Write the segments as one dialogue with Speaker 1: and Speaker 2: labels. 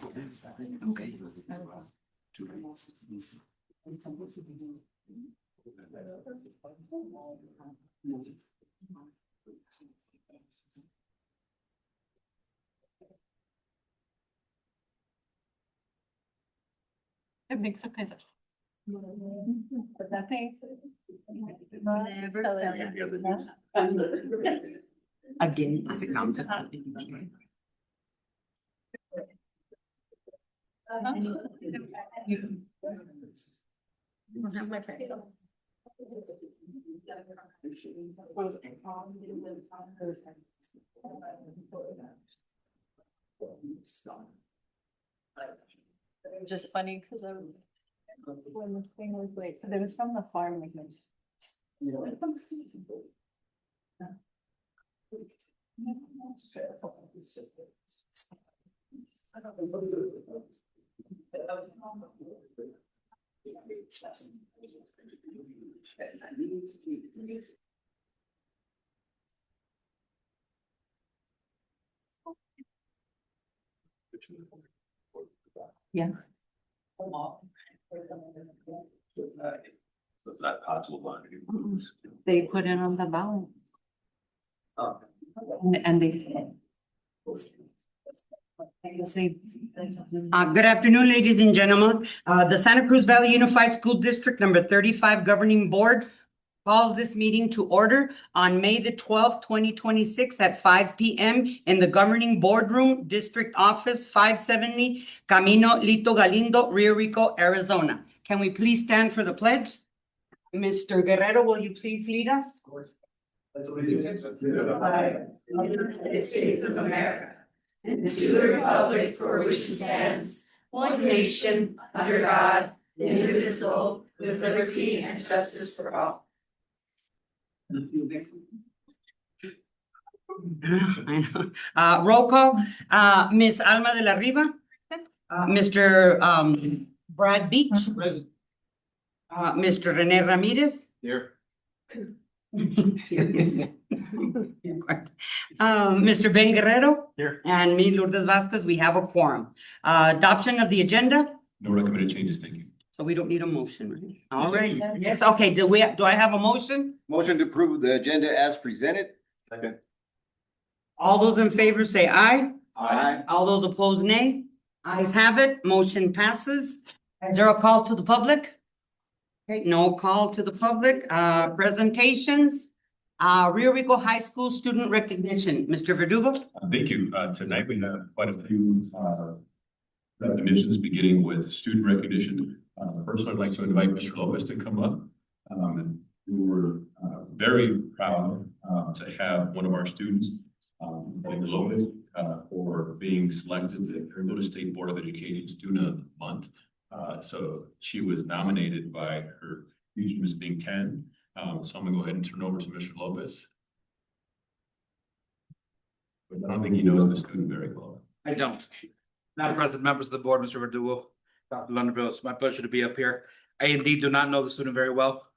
Speaker 1: Okay.
Speaker 2: It makes a kind of. But that makes.
Speaker 3: Never felt
Speaker 1: Again, I think I'm just.
Speaker 2: You don't have my pen. It was just funny because when the thing was like, there was from the farm like. Yeah.
Speaker 4: It's not possible.
Speaker 2: They put it on the ballot. And they.
Speaker 1: Good afternoon, ladies and gentlemen. The Santa Cruz Valley Unified School District Number 35 Governing Board calls this meeting to order on May the 12th, 2026 at 5 p.m. in the Governing Boardroom, District Office 570, Camino Lito Galindo, Rio Rico, Arizona. Can we please stand for the pledge? Mr. Guerrero, will you please lead us?
Speaker 5: Allegiance to the flag of the United States of America and to the republic for which it stands, one nation, under God, indivisible, with liberty and justice for all.
Speaker 1: I know. Roll call, Ms. Alma de la Riva, Mr. Brad Beach, Mr. Rene Ramirez.
Speaker 4: Here.
Speaker 1: Mr. Ben Guerrero.
Speaker 4: Here.
Speaker 1: And me, Lourdes Vasquez, we have a quorum. Adoption of the agenda,
Speaker 4: No recommended changes, thank you.
Speaker 1: so we don't need a motion, right? All right, yes, okay, do I have a motion?
Speaker 6: Motion to approve the agenda as presented.
Speaker 4: Second.
Speaker 1: All those in favor say aye.
Speaker 6: Aye.
Speaker 1: All those opposed, nay. Ayes have it, motion passes. Is there a call to the public? Okay, no call to the public. Presentations. Rio Rico High School student recognition. Mr. Verdugo?
Speaker 4: Thank you. Tonight we have quite a few recognitions, beginning with student recognition. First, I'd like to invite Mr. Lopez to come up. We were very proud to have one of our students, Mr. Lopez, for being selected as the Arizona State Board of Education Student of the Month. So she was nominated by her future Miss Bing 10. So I'm gonna go ahead and turn over to Mr. Lopez. But I don't think he knows the student very well.
Speaker 7: I don't. Madam President, members of the board, Mr. Verdugo, Dr. Lunderville, it's my pleasure to be up here. I indeed do not know the student very well.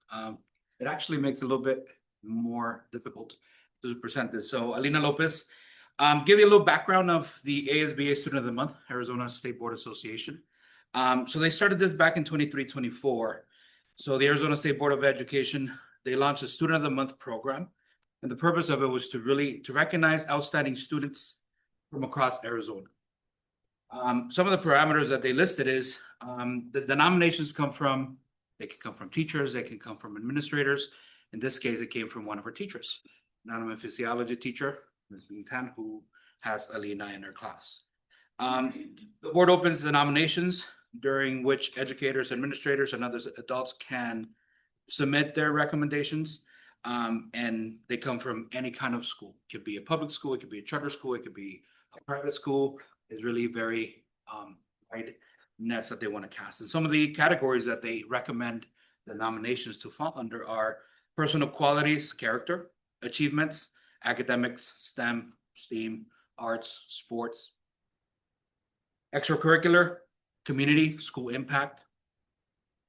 Speaker 7: It actually makes it a little bit more difficult to present this. So Alina Lopez, give you a little background of the ASBA Student of the Month, Arizona State Board Association. So they started this back in 23-24. So the Arizona State Board of Education, they launched a Student of the Month program. And the purpose of it was to recognize outstanding students from across Arizona. Some of the parameters that they listed is the nominations they can come from teachers, they can come from administrators. In this case, it came from one of our teachers, anatomy and physiology teacher, Ms. Tan, who has Alina in her class. The board opens the nominations, during which educators, administrators, and other adults can submit their recommendations. And they come from any kind of school. It could be a public school, it could be a charter school, it could be a private school. It's really very wide nets that they want to cast. And some of the categories that they recommend the nominations to fall under are personal qualities, character, achievements, academics, STEM, STEAM, arts, sports, extracurricular, community, school impact,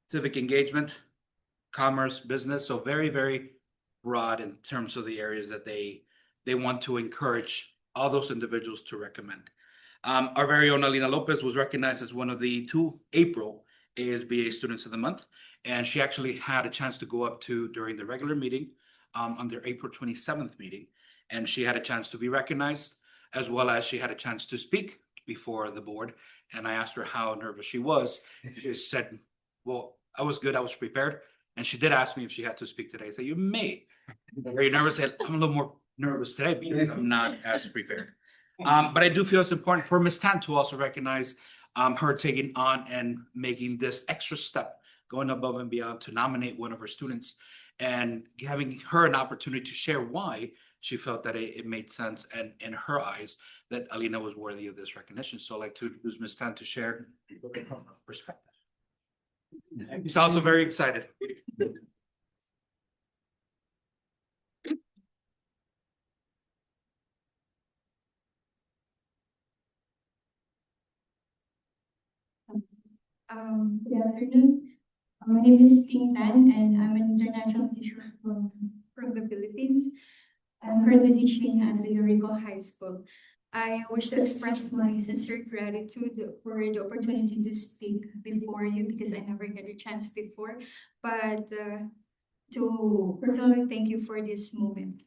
Speaker 7: civic engagement, commerce, business. So very, very broad in terms of the areas that they want to encourage all those individuals to recommend. Our very own Alina Lopez was recognized as one of the 2 April ASBA Students of the Month. And she actually had a chance to go up to during the regular meeting on their April 27th meeting. And she had a chance to be recognized, as well as she had a chance to speak before the board. And I asked her how nervous she was. She said, well, I was good, I was prepared. And she did ask me if she had to speak today. I said, you may. Are you nervous? I said, I'm a little more nervous today because I'm not as prepared. But I do feel it's important for Ms. Tan to also recognize her taking on and making this extra step, going above and beyond to nominate one of her students and having her an opportunity to share why she felt that it made sense and in her eyes that Alina was worthy of this recognition. So I'd like to introduce Ms. Tan to share her perspective. She's also very excited.
Speaker 3: Good afternoon. My name is Ping Tan, and I'm an international teacher from the Philippines. I'm currently teaching at Federico High School. I wish to express my sincere gratitude for the opportunity to speak before you because I never get a chance before, but to personally thank you for this moment.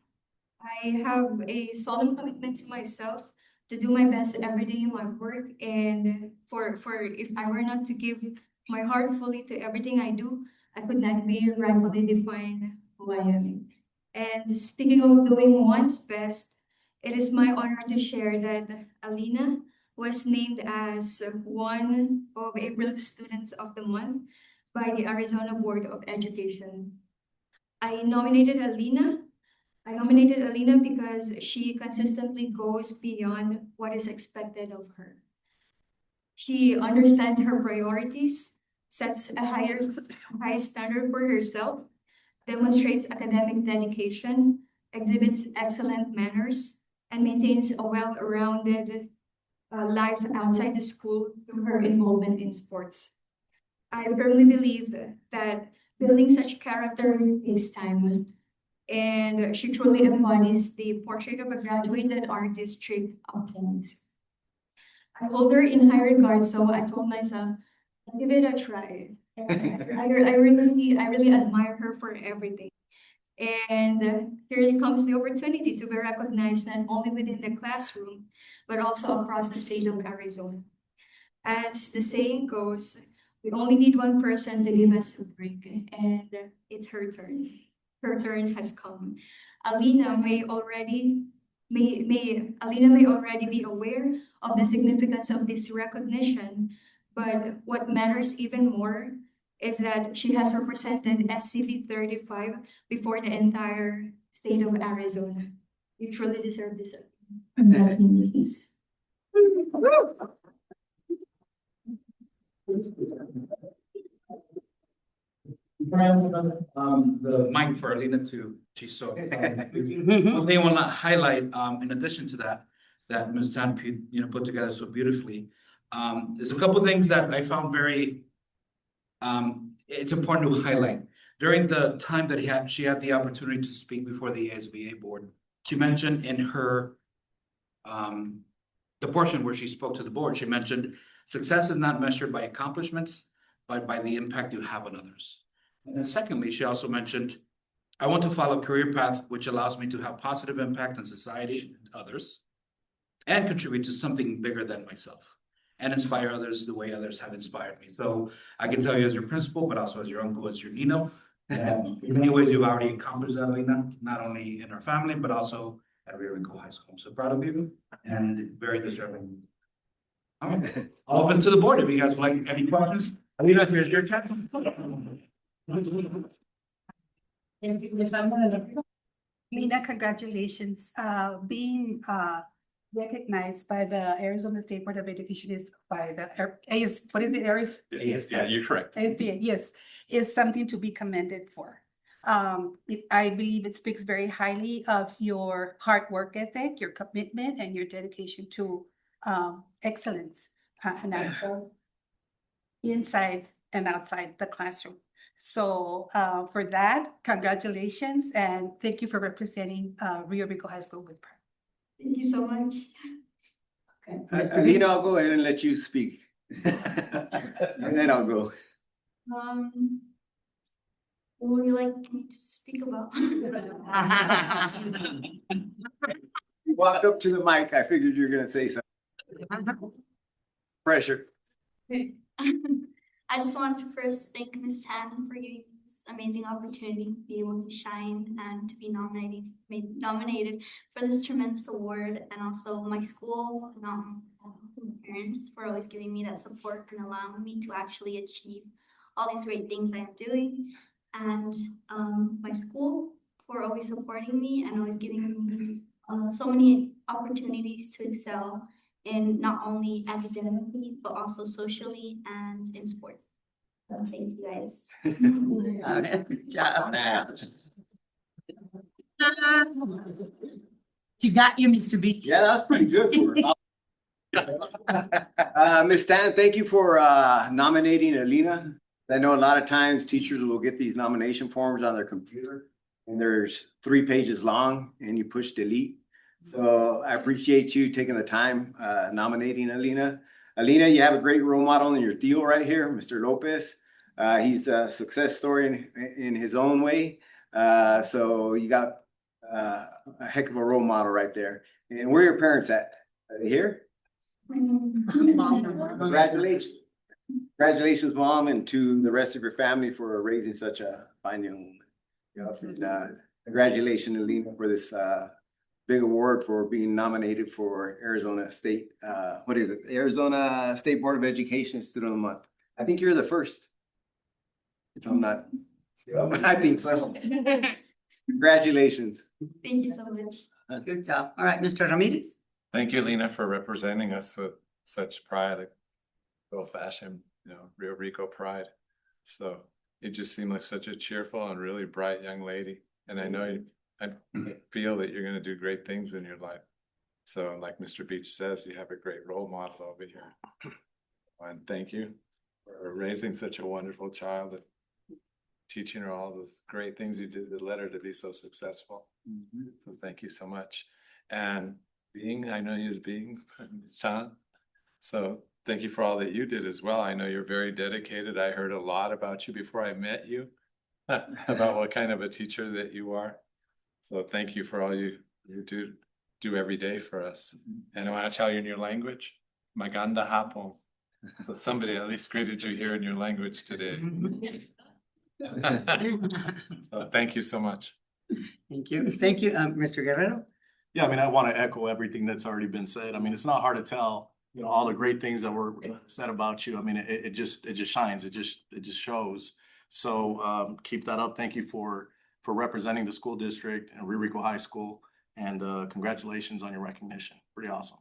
Speaker 3: I have a solemn commitment to myself to do my best every day in my work, and for if I were not to give my heart fully to everything I do, I could not be rightfully defined who I am. And speaking of doing one's best, it is my honor to share that Alina was named as one of April's Students of the Month by the Arizona Board of Education. I nominated Alina because she consistently goes beyond what is expected of her. She understands her priorities, sets a high standard for herself, demonstrates academic dedication, exhibits excellent manners, and maintains a well-rounded life outside the school through her involvement in sports. I firmly believe that building such character takes time, and she truly embodies the portrait of a graduate that our district upholds. I hold her in high regard, so I told myself, let's give it a try. And I really admire her for everything. And here comes the opportunity to be recognized not only within the classroom, but also across the state of Arizona. As the saying goes, we only need one person to give us a break, and it's her turn. Her turn has come. Alina may already be aware of the significance of this recognition, but what matters even more is that she has represented SCV 35 before the entire state of Arizona. You truly deserve this. Congratulations.
Speaker 7: The mic for Alina too. She's so. What they want to highlight, in addition to that, that Ms. Tan, put together so beautifully, there's a couple of things that I found very, it's important to highlight. During the time that she had the opportunity to speak before the ASBA board, she mentioned in her, the portion where she spoke to the board, she mentioned success is not measured by accomplishments, but by the impact you have on others. And then secondly, she also mentioned, I want to follow a career path which allows me to have positive impact on society and others, and contribute to something bigger than myself, and inspire others the way others have inspired me. So I can tell you as your principal, but also as your uncle, as your Nino, in many ways you've already accomplished that, Alina, not only in our family, but also at Rio Rico High School. I'm so proud of you and very deserving. All right, I'll open to the board if you guys would like any questions. Alina, here's your chance.
Speaker 8: Lina, congratulations. Being recognized by the Arizona State Board of Education is by the what is it, ARIS?
Speaker 4: Yeah, you're correct.
Speaker 8: ASBA, yes, is something to be commended for. I believe it speaks very highly of your hard work ethic, your commitment, and your dedication to excellence inside and outside the classroom. So for that, congratulations, and thank you for representing Rio Rico High School with pride.
Speaker 3: Thank you so much.
Speaker 6: Alina, I'll go ahead and let you speak. And then I'll go.
Speaker 3: What would you like me to speak about?
Speaker 6: Walk up to the mic. I figured you were gonna say something. Pressure.
Speaker 3: I just wanted to first thank Ms. Tan for giving me this amazing opportunity to be able to shine and to be nominated for this tremendous award, and also my school and all my parents for always giving me that support and allowing me to actually achieve all these great things I am doing, and my school for always supporting me and always giving me so many opportunities to excel in not only academically, but also socially and in sports. So thank you guys.
Speaker 1: Good job. She got you, Mr. Beach.
Speaker 6: Yeah, that was pretty good for her. Ms. Tan, thank you for nominating Alina. I know a lot of times teachers will get these nomination forms on their computer and there's 3 pages long and you push delete. So I appreciate you taking the time nominating Alina. Alina, you have a great role model in your Theo right here, Mr. Lopez. He's a success story in his own way. So you got a heck of a role model right there. And where are your parents at? Are they here? Congratulations. Congratulations, Mom, and to the rest of your family for raising such a fine young woman. And, congratulations, Alina, for this big award for being nominated for Arizona State, what is it? Arizona State Board of Education Student of the Month. I think you're the first. If I'm not, I think so. Congratulations.
Speaker 3: Thank you so much.
Speaker 1: Good job. All right, Mr. Ramirez.
Speaker 9: Thank you, Lena, for representing us with such pride, old fashioned, Rio Rico pride. So you just seem like such a cheerful and really bright young lady. And I know I feel that you're going to do great things in your life. So like Mr. Beach says, you have a great role model over here. And thank you for raising such a wonderful child and teaching her all those great things you did that led her to be so successful. So thank you so much. And I know he is being son. So thank you for all that you did as well. I know you're very dedicated. I heard a lot about you before I met you, about what kind of a teacher that you are. So thank you for all you do every day for us. And I want to tell you in your language, maganda hapon. So somebody at least greeted you here in your language today. So thank you so much.
Speaker 1: Thank you. Thank you, Mr. Guerrero.
Speaker 10: Yeah, I mean, I want to echo everything that's already been said. I mean, it's not hard to tell, all the great things that were said about you. I mean, it just shines. It just shows. So keep that up. Thank you for representing the school district and Rio Rico High School, and congratulations on your recognition. Pretty awesome.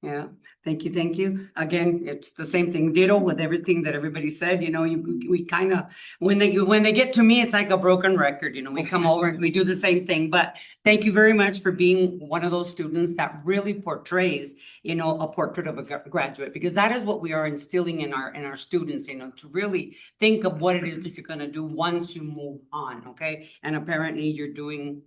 Speaker 1: Yeah, thank you, thank you. Again, it's the same thing, ditto with everything that everybody said, we kind of, when they get to me, it's like a broken record, we come over and we do the same thing, but thank you very much for being one of those students that really portrays, a portrait of a graduate, because that is what we are instilling in our students, to really think of what it is that you're gonna do once you move on, okay? And apparently you're doing,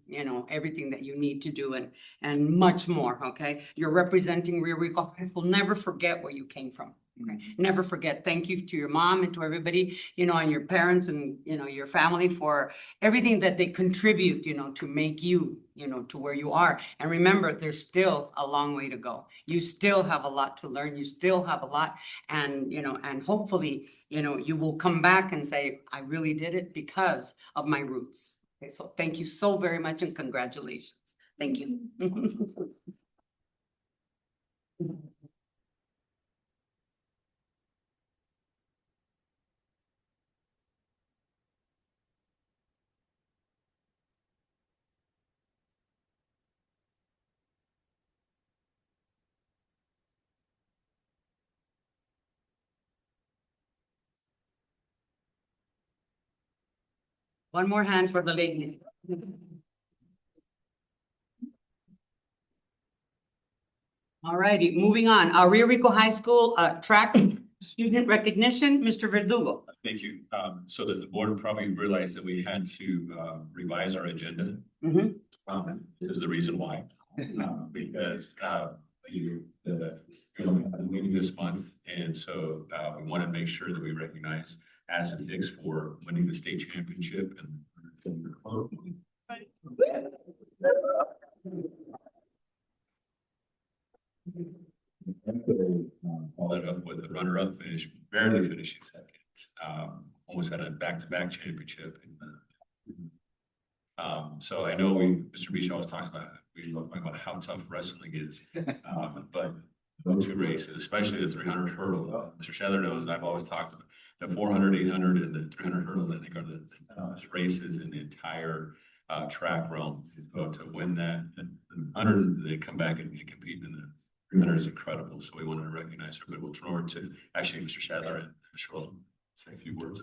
Speaker 1: everything that you need to do and much more, okay? You're representing Rio Rico High School. Never forget where you came from. Okay. Never forget. Thank you to your mom and to everybody, and your parents and, your family for everything that they contribute, to make you, to where you are. And remember, there's still a long way to go. You still have a lot to learn. You still have a lot. And, and hopefully, you will come back and say, I really did it because of my roots. Okay. So thank you so very much and congratulations. Thank you. One more hand for the lady. All righty, moving on. Our Rio Rico High School track student recognition, Mr. Verdugo.
Speaker 4: Thank you. So that the board probably realized that we had to revise our agenda.
Speaker 1: Mhm.
Speaker 4: This is the reason why. Because meeting this month, and so we want to make sure that we recognize Addison Hicks for winning the state championship and followed up with a runner-up finish, barely finishing second. Almost had a back-to-back championship. So I know Mr. Beach always talks about, we talk about how tough wrestling is. But those two races, especially the 300 hurdle, Mr. Shedler knows, I've always talked about the 400, 800, and the 300 hurdles, I think are the toughest races in the entire track realm. So to win that, and 100, they come back and compete in the 300 is incredible. So we wanted to recognize her, but we'll turn over to actually Mr. Shedler and Mr. Roll say a few words.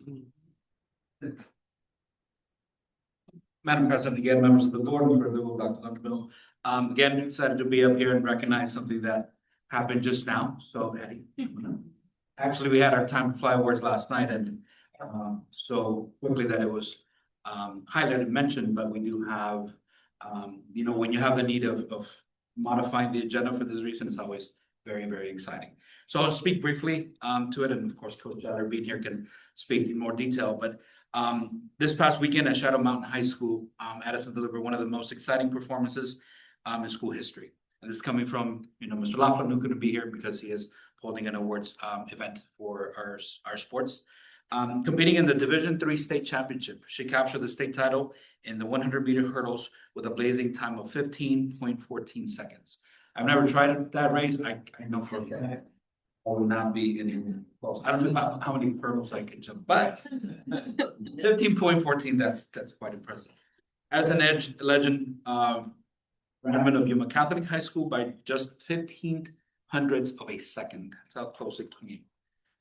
Speaker 7: Madam President, again, members of the board, Dr. Lunderville, again, excited to be up here and recognize something that happened just now. So, Eddie, actually, we had our Time to Fly awards last night, and so quickly that it was highlighted and mentioned, but we do have, when you have the need of modifying the agenda for this reason, it's always very, very exciting. So I'll speak briefly to it, and of course, Coach Shedler being here can speak in more detail, but this past weekend at Shadow Mountain High School, Addison delivered one of the most exciting performances in school history. And this is coming from, Mr. Laughlin, who couldn't be here because he is holding an awards event for our sports. Competing in the Division III state championship, she captured the state title in the 100-meter hurdles with a blazing time of 15.14 seconds. I've never tried that race. I know for a fact I will not be in close. I don't know how many hurdles I can jump, but 15.14, that's quite impressive. As an edge legend, graduate of Yuma Catholic High School by just 15 hundredths of a second. That's how close it came.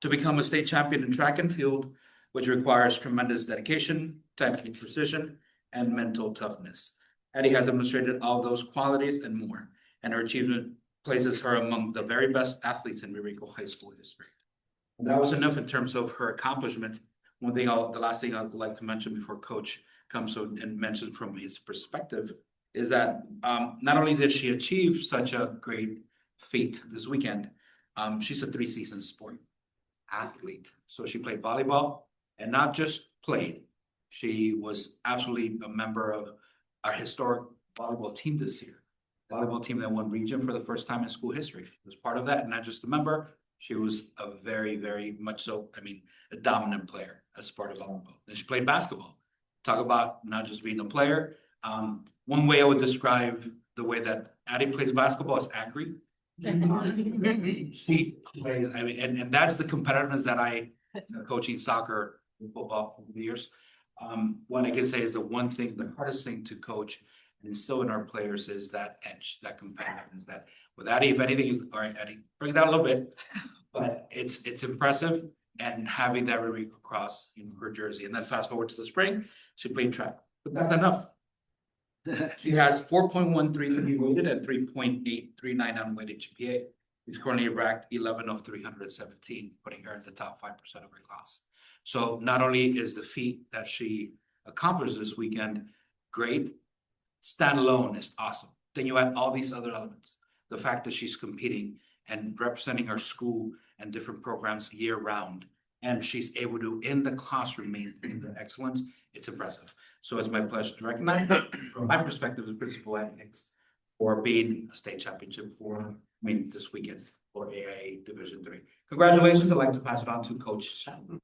Speaker 7: To become a state champion in track and field, which requires tremendous dedication, technical precision, and mental toughness. Addie has demonstrated all those qualities and more, and her achievement places her among the very best athletes in Rico High School history. And that was enough in terms of her accomplishment. The last thing I'd like to mention before Coach comes and mentions from his perspective is that not only did she achieve such a great feat this weekend, she's a 3-season sport athlete. So she played volleyball, and not just played, she was absolutely a member of our historic volleyball team this year. Volleyball team that won region for the first time in school history. She was part of that, and not just a member, she was a very, very much so, a dominant player as part of volleyball. And she played basketball. Talk about not just being a player. One way I would describe the way that Addie plays basketball is accurate. She plays, and that's the competitiveness that I, coaching soccer and football for years. What I can say is the hardest thing to coach and instill in our players is that edge, that competitiveness. That with Addie, if anything, is all right, Addie, bring it down a little bit, but it's impressive, and having that really across her jersey. And then fast forward to the spring, she played track, but that's enough. She has 4.133 weighted and 3.839 unweighted GPA. She's currently ranked 11 of 317, putting her in the top 5% of her class. So not only is the feat that she accomplished this weekend great, standalone is awesome. Then you add all these other elements. The fact that she's competing and representing her school and different programs year round, and she's able to, in the classroom, maintain the excellence, it's impressive. So it's my pleasure to recognize, from my perspective as principal at Hicks, for being a state championship this weekend for AIA Division III. Congratulations. I'd like to pass it on to Coach Shannon.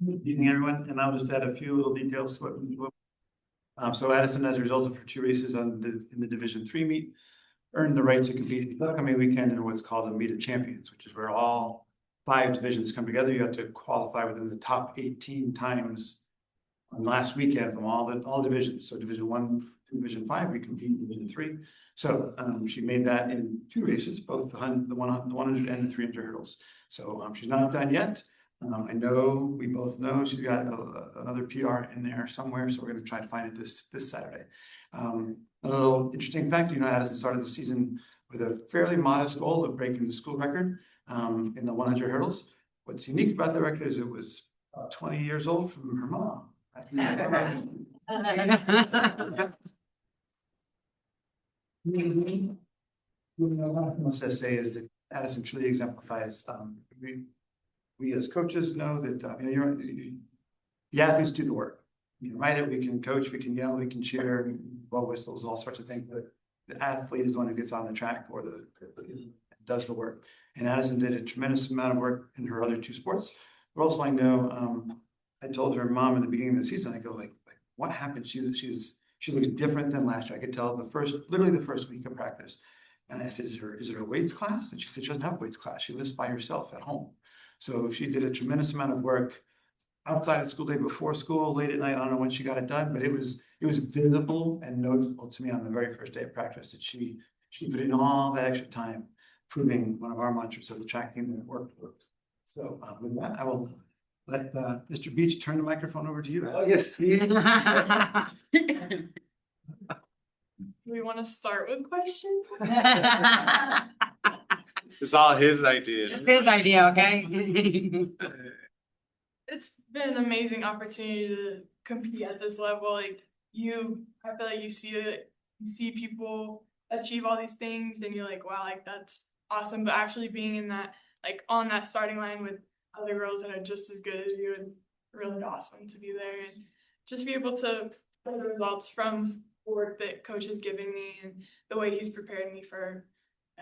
Speaker 11: Good evening, everyone, and I'll just add a few little details to what. So Addison, as a result of her 2 races in the Division III meet, earned the right to compete the upcoming weekend in what's called a Meet of Champions, which is where all 5 divisions come together. You have to qualify within the top 18 times on last weekend from all divisions. So Division I to Division V, we compete in Division III. So she made that in 2 races, both the 100 and the 300 hurdles. So she's not done yet. I know, we both know she's got another PR in there somewhere, so we're going to try to find it this Saturday. A little interesting fact, Addison started the season with a fairly modest goal of breaking the school record in the 100 hurdles. What's unique about the record is it was 20 years old from her mom. Must I say is that Addison truly exemplifies, we as coaches know that, the athletes do the work. We can write it, we can coach, we can yell, we can cheer, blow whistles, all sorts of things, but the athlete is the one who gets on the track or does the work. And Addison did a tremendous amount of work in her other two sports. But also I know, I told her mom in the beginning of the season, I go like what happened? She looks different than last year. I could tell literally the first week of practice. And I said, is it her weights class? And she said, she doesn't have a weights class. She lives by herself at home. So she did a tremendous amount of work outside of school day, before school, late at night. I don't know when she got it done, but it was visible and noticeable to me on the very first day of practice that she put in all that extra time, proving one of our mantras of the track team that it worked. So with that, I will let Mr. Beach turn the microphone over to you.
Speaker 6: Oh, yes.
Speaker 2: Do we want to start with questions?
Speaker 9: This is all his idea.
Speaker 1: It's his idea, okay?
Speaker 12: It's been an amazing opportunity to compete at this level. Like I feel like you see people achieve all these things and you're like, wow, like that's awesome. But actually being in that, like on that starting line with other girls that are just as good as you is really awesome to be there and just be able to get the results from the work that coach has given me and the way he's prepared me for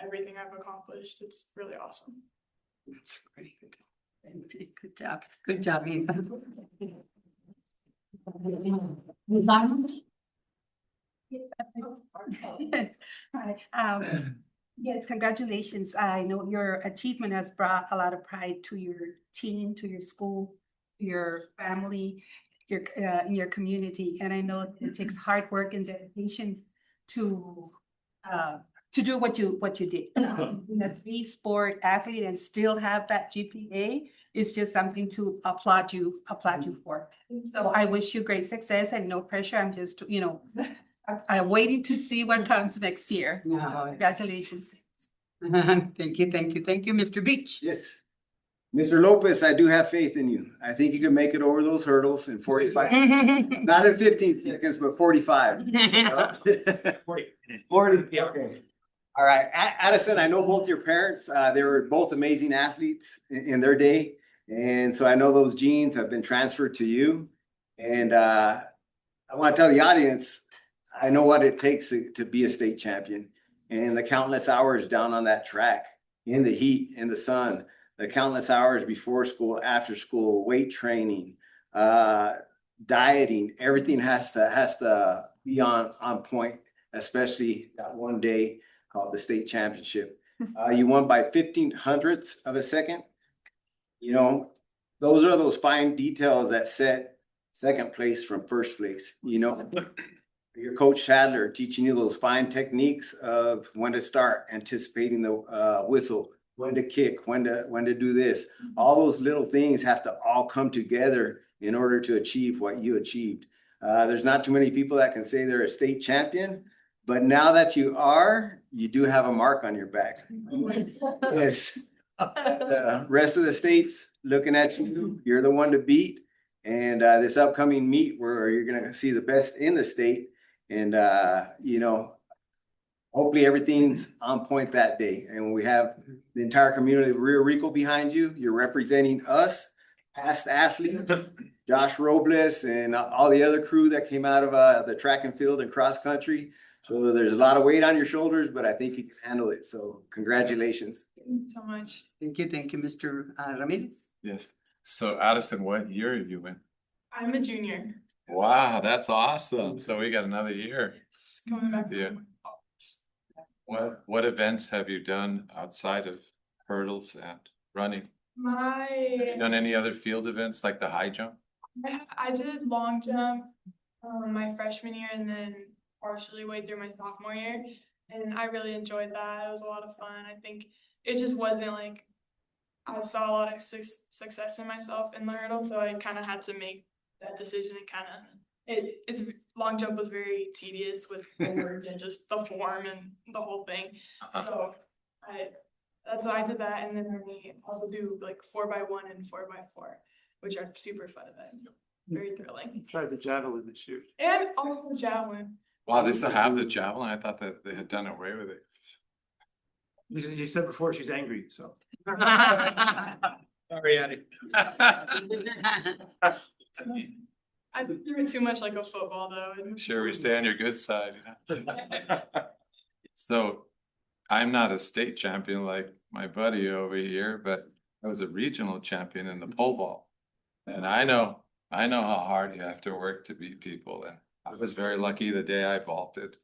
Speaker 12: everything I've accomplished. It's really awesome.
Speaker 1: That's great. Good job. Good job, Eva. Ms. Arnold?
Speaker 8: Yes. Yes, congratulations. I know your achievement has brought a lot of pride to your team, to your school, your family, in your community. And I know it takes hard work and dedication to do what you did. Being a three-sport athlete and still have that GPA is just something to applaud you for. So I wish you great success and no pressure. I'm just, I'm waiting to see what comes next year.
Speaker 1: No.
Speaker 8: Congratulations.
Speaker 1: Thank you, Mr. Beach.
Speaker 6: Yes. Mr. Lopez, I do have faith in you. I think you can make it over those hurdles in 45, not in 15 seconds, but 45. 40. Okay. All right, Addison, I know both your parents, they were both amazing athletes in their day. And so I know those genes have been transferred to you. And I want to tell the audience, I know what it takes to be a state champion and the countless hours down on that track in the heat, in the sun, the countless hours before school, after school, weight training, dieting, everything has to be on point, especially that one day called the state championship. You won by 0.15 of a second. Those are those fine details that set second place from first place. Your coach Sadler teaching you those fine techniques of when to start, anticipating the whistle, when to kick, when to do this. All those little things have to all come together in order to achieve what you achieved. There's not too many people that can say they're a state champion, but now that you are, you do have a mark on your back. Yes. The rest of the states looking at you, you're the one to beat. And this upcoming meet where you're going to see the best in the state. And, hopefully everything's on point that day. And we have the entire community of Rio Rico behind you. You're representing us, past athletes, Josh Robles, and all the other crew that came out of the track and field and cross country. So there's a lot of weight on your shoulders, but I think you can handle it. So congratulations.
Speaker 12: Thank you so much.
Speaker 1: Thank you, Mr. Ramirez.
Speaker 9: Yes. So Addison, what year are you in?
Speaker 12: I'm a junior.
Speaker 9: Wow, that's awesome. So we got another year.
Speaker 12: Coming back.
Speaker 9: Yeah. What events have you done outside of hurdles and running? Have you done any other field events like the high jump?
Speaker 12: I did long jump my freshman year and then partially way through my sophomore year. And I really enjoyed that. It was a lot of fun. I think it just wasn't like I saw a lot of success in myself in the hurdle. So I kind of had to make that decision and it's long jump was very tedious with the work and just the form and the whole thing. So that's why I did that. And then we also do like 4x1 and 4x4, which are super fun events. very thrilling.
Speaker 11: Tried the javelin this year.
Speaker 12: And also javelin.
Speaker 9: Wow, they still have the javelin. I thought that they had done away with it.
Speaker 11: You said before she's angry, so.
Speaker 7: Sorry, Addie.
Speaker 12: I threw it too much like a football though.
Speaker 9: Sure, we stay on your good side. So I'm not a state champion like my buddy over here, but I was a regional champion in the pole vault. And I know how hard you have to work to beat people. And I was very lucky the day I vaulted,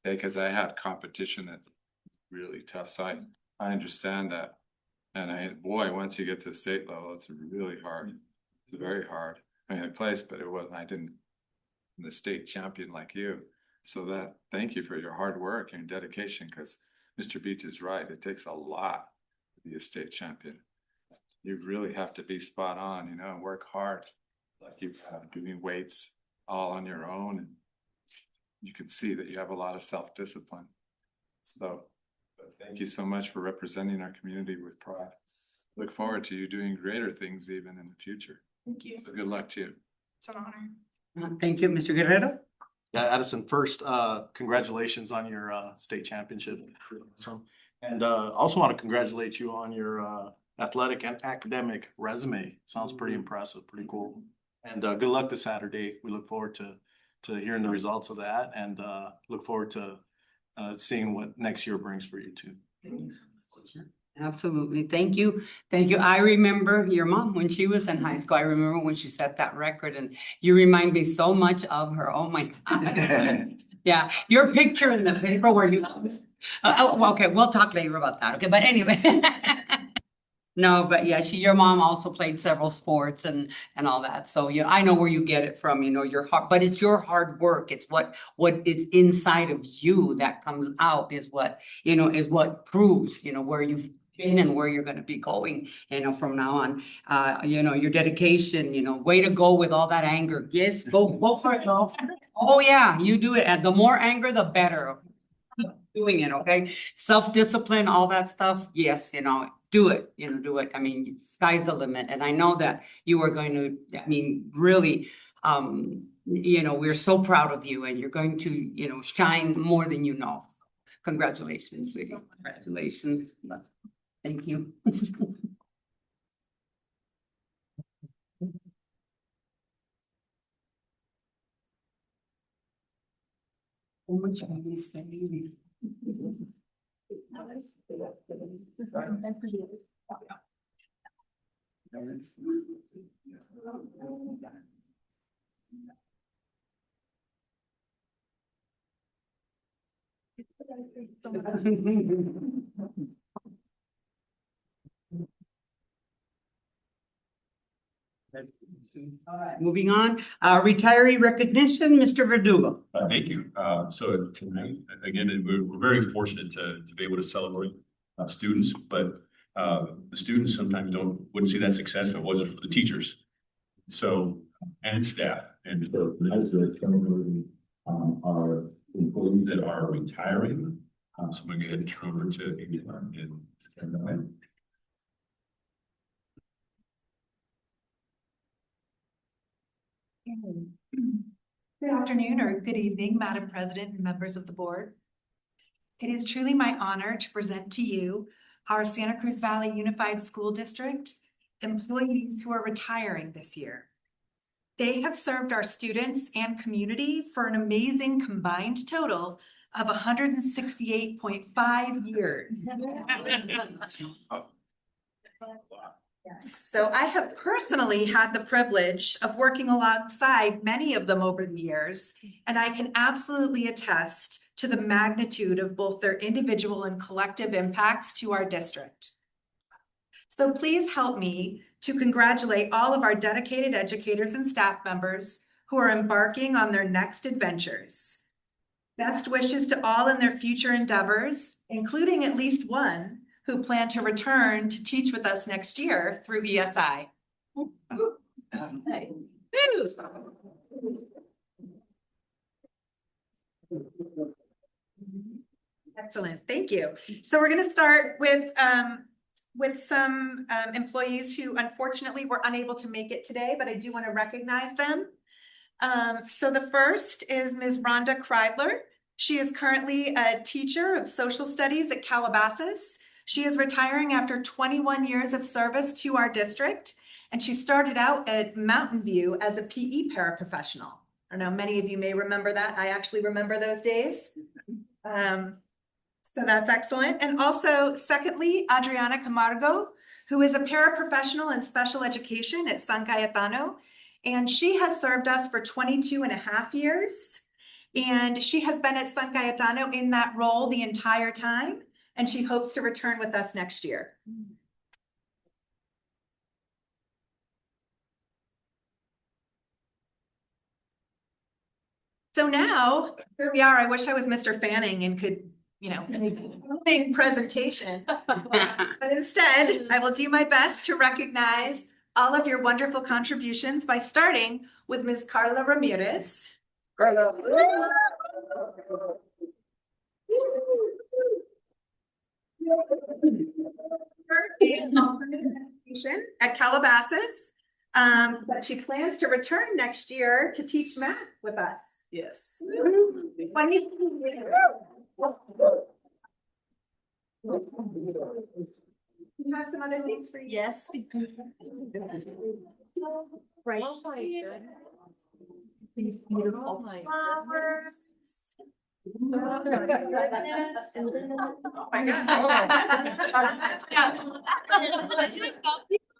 Speaker 9: because I had competition that's really tough. So I understand that. And boy, once you get to the state level, it's really hard. It's very hard. I mean, I placed, but I didn't, I'm the state champion like you. So thank you for your hard work and your dedication, because Mr. Beach is right. It takes a lot to be a state champion. You really have to be spot on, and work hard. Like you have doing weights all on your own. And you can see that you have a lot of self-discipline. So thank you so much for representing our community with pride. Look forward to you doing greater things even in the future.
Speaker 12: Thank you.
Speaker 9: So good luck to you.
Speaker 12: It's an honor.
Speaker 1: Thank you, Mr. Guerrero.
Speaker 10: Yeah, Addison, first, congratulations on your state championship. So, and also want to congratulate you on your athletic and academic resume. Sounds pretty impressive, pretty cool. And good luck this Saturday. We look forward to hearing the results of that, and look forward to seeing what next year brings for you too.
Speaker 1: Absolutely. Thank you. Thank you. I remember your mom when she was in high school. I remember when she set that record, and you remind me so much of her. Oh my God. Yeah. Your picture in the paper where you, okay, we'll talk later about that. Okay. But anyway. No, but yeah, your mom also played several sports and all that. So, I know where you get it from, your heart, but it's your hard work. It's what is inside of you that comes out is what proves, where you've been and where you're going to be going, from now on. Your dedication, way to go with all that anger. Yes, go for it, though. Oh yeah, you do it. And the more anger, the better. Keep doing it, okay? Self-discipline, all that stuff. Yes, do it, do it. I mean, sky's the limit. And I know that you are going to, really, we're so proud of you, and you're going to, shine more than you know. Congratulations, sweetie. Congratulations. Thank you. How much are you spending? All right, moving on, retiree recognition, Mr. Verdugo.
Speaker 4: Thank you. So tonight, again, we're very fortunate to be able to celebrate students, but the students sometimes wouldn't see that success if it wasn't for the teachers. So, and staff. And so that's the celebrating our employees that are retiring. So I'm going to go ahead and turn over to and
Speaker 13: Good afternoon or good evening, Madam President and members of the board. It is truly my honor to present to you our Santa Cruz Valley Unified School District employees who are retiring this year. They have served our students and community for an amazing combined total of 168.5 years. So I have personally had the privilege of working alongside many of them over the years, and I can absolutely attest to the magnitude of both their individual and collective impacts to our district. So please help me to congratulate all of our dedicated educators and staff members who are embarking on their next adventures. Best wishes to all in their future endeavors, including at least one who plan to return to teach with us next year through VSI. Excellent, thank you. So we're going to start with with some employees who unfortunately were unable to make it today, but I do want to recognize them. So the first is Ms. Rhonda Kreidler. She is currently a teacher of social studies at Calabasas. She is retiring after 21 years of service to our district, and she started out at Mountain View as a PE paraprofessional. I know many of you may remember that. I actually remember those days. So that's excellent. And also, secondly, Adriana Camargo, who is a paraprofessional in special education at San Cayetano. And she has served us for 22 and a half years. And she has been at San Cayetano in that role the entire time. And she hopes to return with us next year. So now, here we are. I wish I was Mr. Fanning and could, make a moving presentation. But instead, I will do my best to recognize all of your wonderful contributions by starting with Ms. Carla Ramirez. Carla. At Calabasas, but she plans to return next year to teach math with us.
Speaker 1: Yes.
Speaker 13: You have some other things for you?
Speaker 2: Yes. Right.
Speaker 13: Oh my goodness.
Speaker 2: These beautiful flowers.
Speaker 13: Oh my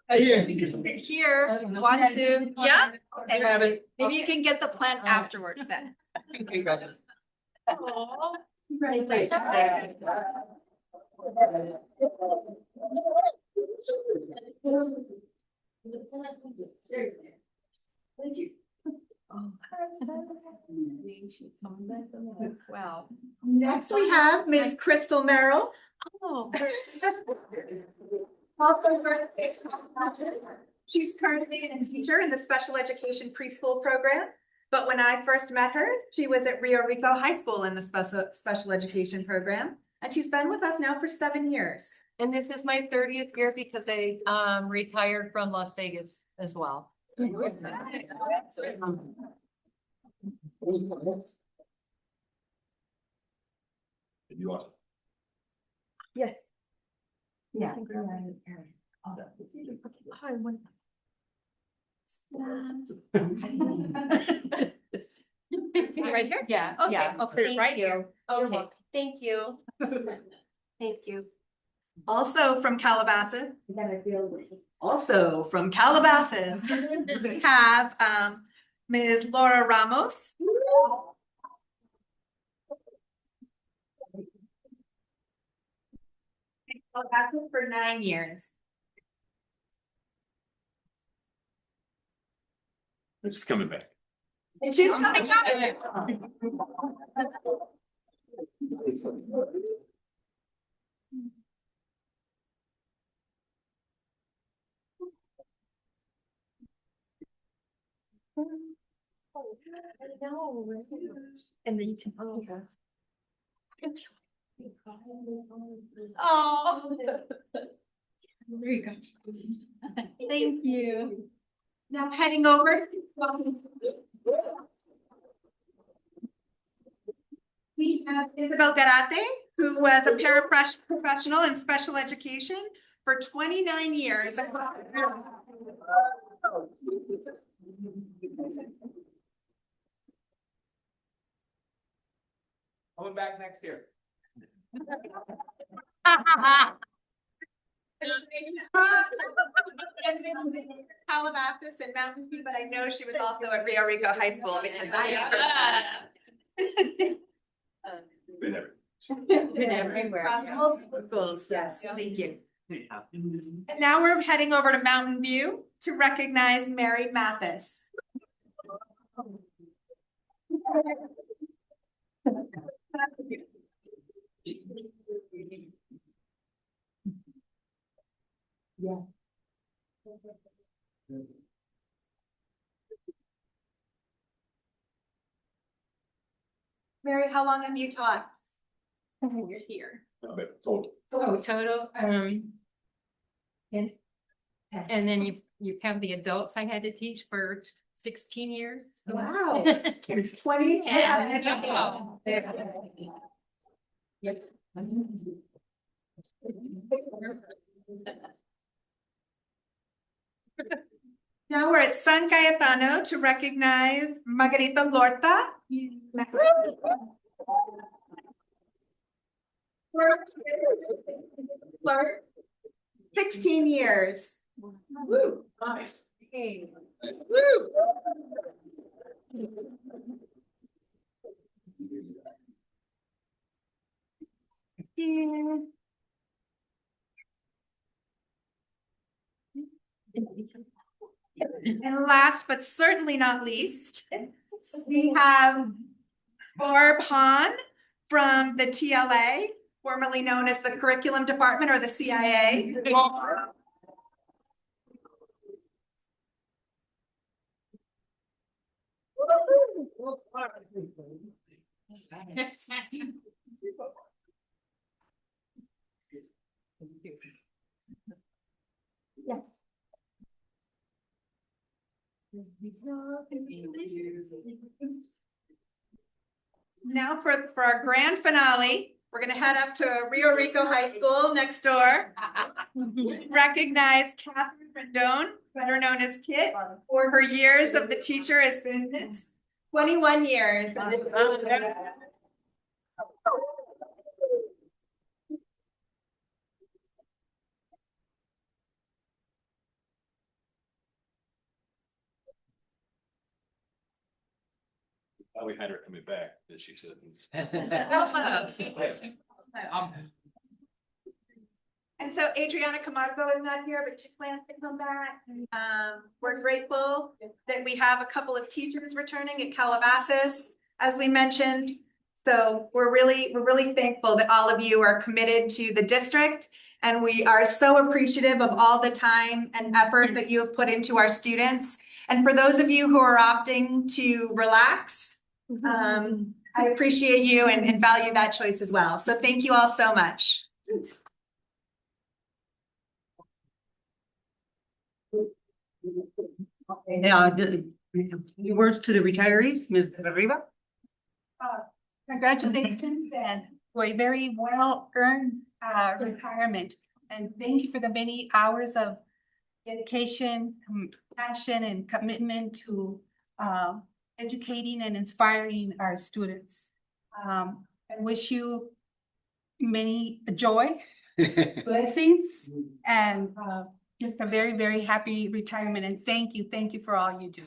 Speaker 2: Here, want to, yeah? Okay.
Speaker 1: Have it.
Speaker 2: Maybe you can get the plant afterwards then.
Speaker 13: Aw.
Speaker 2: Thank you. Wow.
Speaker 13: Next, we have Ms. Crystal Merrill.
Speaker 2: Oh.
Speaker 13: Also, she's currently a teacher in the special education preschool program. But when I first met her, she was at Rio Rico High School in the special education program. And she's been with us now for 7 years.
Speaker 14: And this is my 30th year because I retired from Las Vegas as well.
Speaker 4: Did you want?
Speaker 2: Yes.
Speaker 14: Yeah.
Speaker 2: Right here?
Speaker 14: Yeah,
Speaker 2: Okay,
Speaker 14: yeah.
Speaker 2: I'll put it right here.
Speaker 14: Okay, thank you. Thank you.
Speaker 13: Also from Calabasas. Also from Calabasas, we have Ms. Laura Ramos. Calabasas for 9 years.
Speaker 4: It's coming back.
Speaker 13: And she's coming back.
Speaker 2: And then you can. Oh. There you go. Thank you.
Speaker 13: Now heading over. We have Isabel Garate, who was a paraprofessional in special education for 29 years.
Speaker 7: Coming back next year.
Speaker 13: Calabasas and Mountain View, but I know she was also at Rio Rico High School because
Speaker 4: Been everywhere.
Speaker 13: Schools, yes, thank you. And now we're heading over to Mountain View to recognize Mary Mathis. Yeah. Mary, how long have you taught?
Speaker 2: You're here.
Speaker 4: Total.
Speaker 14: Total, And then you have the adults I had to teach for 16 years.
Speaker 5: Wow. 20.
Speaker 13: Now we're at San Cayetano to recognize Margarita Lorta. Clerk, 16 years.
Speaker 5: Woo, nice.
Speaker 13: And last but certainly not least, we have Barb Hahn from the TLA, formerly known as the Curriculum Department or the CIA. Now for our grand finale, we're gonna head up to Rio Rico High School next door. Recognize Catherine Rendon, better known as Kit, for her years of the teacher has been 21 years.
Speaker 4: We had her coming back, that she said.
Speaker 13: And so Adriana Camargo is not here, but she plans to come back. We're grateful that we have a couple of teachers returning at Calabasas, as we mentioned. So we're really thankful that all of you are committed to the district. And we are so appreciative of all the time and effort that you have put into our students. And for those of you who are opting to relax, I appreciate you and value that choice as well. So thank you all so much.
Speaker 1: Any words to the retirees, Ms. Riva?
Speaker 8: Congratulations and for a very well-earned retirement. And thank you for the many hours of dedication, passion, and commitment to educating and inspiring our students. I wish you many joy, blessings, and just a very, very happy retirement. And thank you for all you do.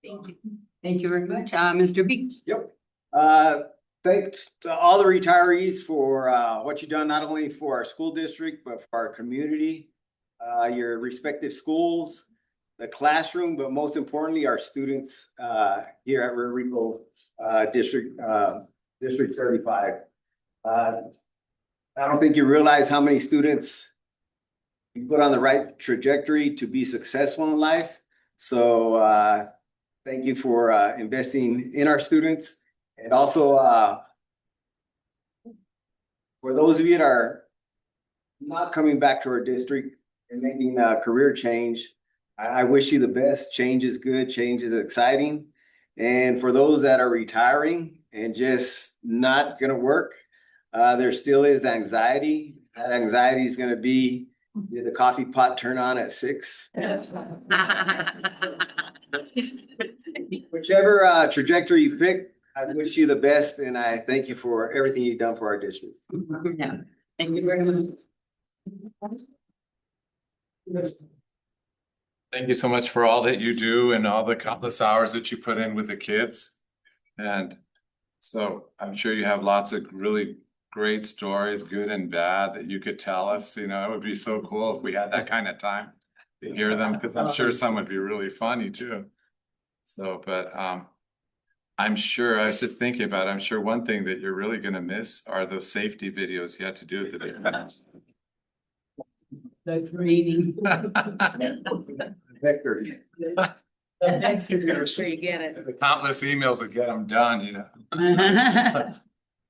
Speaker 8: Thank you.
Speaker 1: Thank you very much. Mr. Beach.
Speaker 6: Yep. Thanks to all the retirees for what you've done, not only for our school district, but for our community, your respective schools, the classroom, but most importantly, our students here at Rio Rico District 35. I don't think you realize how many students you put on the right trajectory to be successful in life. So thank you for investing in our students. And also, for those of you that are not coming back to our district and making a career change, I wish you the best. Change is good, change is exciting. And for those that are retiring and just not gonna work, there still is anxiety. That anxiety is gonna be, did the coffee pot turn on at 6? Whichever trajectory you pick, I wish you the best, and I thank you for everything you've done for our district.
Speaker 1: Yeah, thank you very much.
Speaker 9: Thank you so much for all that you do and all the countless hours that you put in with the kids. And so I'm sure you have lots of really great stories, good and bad, that you could tell us. You know, it would be so cool if we had that kind of time to hear them, because I'm sure some would be really funny too. So, but I'm sure, I was just thinking about it, I'm sure one thing that you're really gonna miss are those safety videos you had to do at the beginning.
Speaker 1: The training.
Speaker 6: Victor.
Speaker 1: Sure you get it.
Speaker 9: The countless emails that get them done, you know.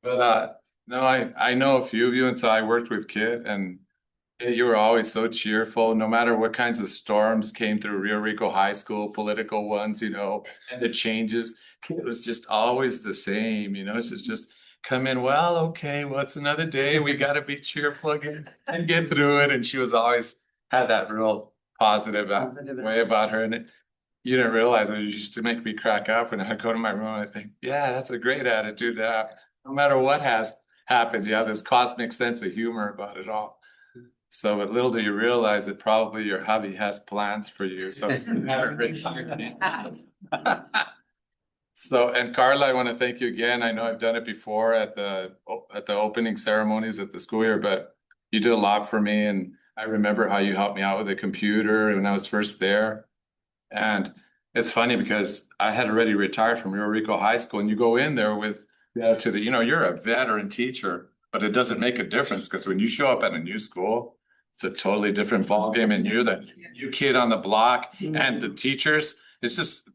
Speaker 9: But no, I know a few of you, and so I worked with Kit, and You were always so cheerful, no matter what kinds of storms came through Rio Rico High School, political ones, and the changes. It was just always the same, it's just come in, well, okay, well, it's another day. We got to be cheerful again and get through it. And she was always had that real positive way about her. And you didn't realize it used to make me crack up when I go to my room and I think, yeah, that's a great attitude to have. No matter what happens, you have this cosmic sense of humor about it all. So, but little do you realize that probably your hubby has plans for you. So, have a great time. So, and Carla, I want to thank you again. I know I've done it before at the opening ceremonies at the school year, but you did a lot for me. And I remember how you helped me out with the computer when I was first there. And it's funny because I had already retired from Rio Rico High School, and you go in there with the attitude that, you're a veteran teacher, but it doesn't make a difference because when you show up at a new school, it's a totally different ballgame, and you're the new kid on the block, and the teachers, it's just,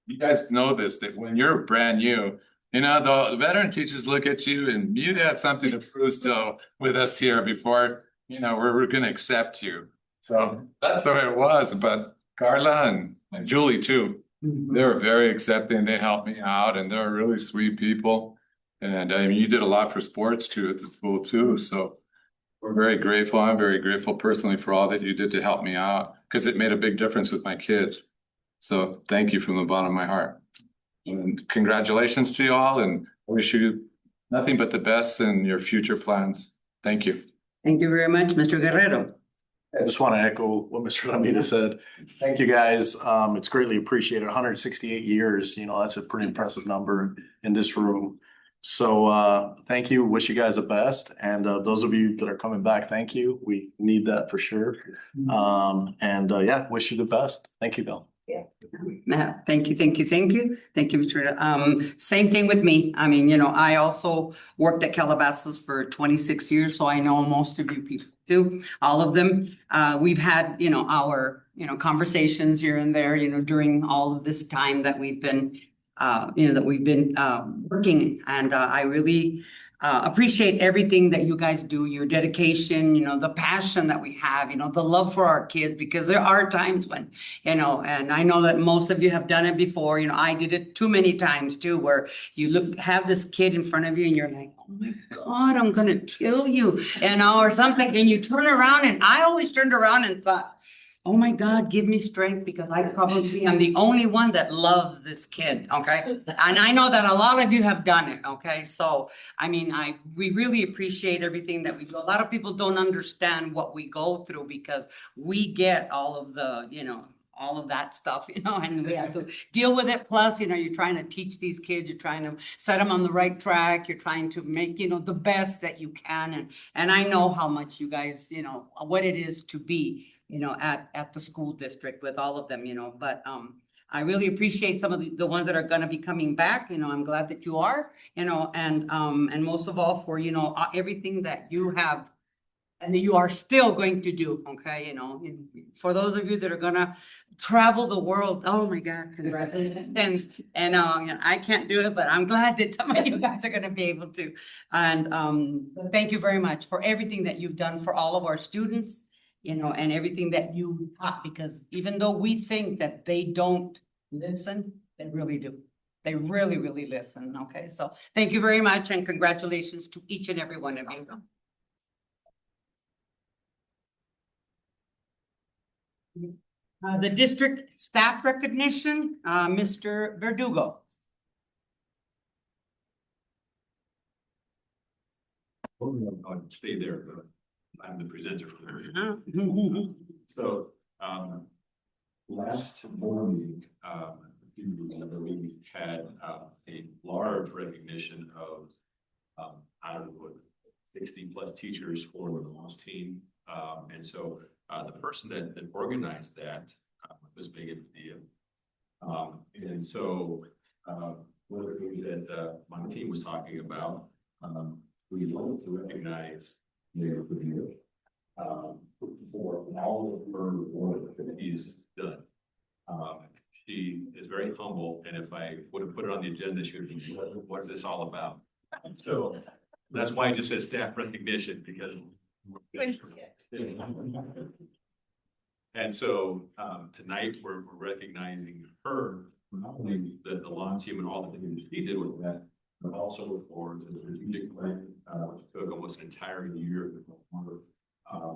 Speaker 9: you guys know this, that when you're brand new, the veteran teachers look at you and you had something to prove still with us here before, we're going to accept you. So that's the way it was. But Carla and Julie too, they were very accepting. They helped me out, and they're really sweet people. And I mean, you did a lot for sports too at the school too. So we're very grateful. I'm very grateful personally for all that you did to help me out, because it made a big difference with my kids. So thank you from the bottom of my heart. And congratulations to you all, and I wish you nothing but the best in your future plans. Thank you.
Speaker 1: Thank you very much, Mr. Guerrero.
Speaker 10: I just want to echo what Mr. Lamita said. Thank you, guys. It's greatly appreciated. 168 years, that's a pretty impressive number in this room. So thank you. Wish you guys the best. And those of you that are coming back, thank you. We need that for sure. Yeah, wish you the best. Thank you, Bill.
Speaker 1: Thank you, Mr. Same thing with me. I mean, I also worked at Calabasas for 26 years, so I know most of you people too, all of them. We've had, our, conversations here and there, during all of this time that we've been, working. And I really appreciate everything that you guys do, your dedication, the passion that we have, the love for our kids, because there are times when, and I know that most of you have done it before, I did it too many times too, where you have this kid in front of you and you're like, oh my God, I'm going to kill you, or something. And you turn around, and I always turned around and thought, oh my God, give me strength, because I probably am the only one that loves this kid, okay? And I know that a lot of you have done it, okay? So, I mean, we really appreciate everything that we do. A lot of people don't understand what we go through, because we get all of the, all of that stuff, and we have to deal with it. Plus, you're trying to teach these kids, you're trying to set them on the right track, you're trying to make, the best that you can. And I know how much you guys, what it is to be, at the school district with all of them, but I really appreciate some of the ones that are going to be coming back. I'm glad that you are, and most of all for, everything that you have and that you are still going to do. Okay. For those of you that are going to travel the world, oh my God, congratulations. And I can't do it, but I'm glad that some of you guys are going to be able to. And thank you very much for everything that you've done for all of our students, and everything that you taught, because even though we think that they don't listen, they really do. They really, really listen. Okay. So thank you very much, and congratulations to each and every one of you. The district staff recognition, Mr. Verdugo.
Speaker 4: I'll stay there, but I'm the presenter. So, last morning, we had a large recognition of, I don't know, 60 plus teachers for the LOST team. And so the person that organized that was Megan Padilla. And so one of the things that my team was talking about, we wanted to recognize Mayor Padilla for all of her work that he's done. She is very humble, and if I would have put it on the agenda, she would have been, what is this all about? So that's why I just said staff recognition, because And so, tonight, we're recognizing her, for not only the lawn team and all the things she did with that, but also for the strategic plan, which took almost an entire year.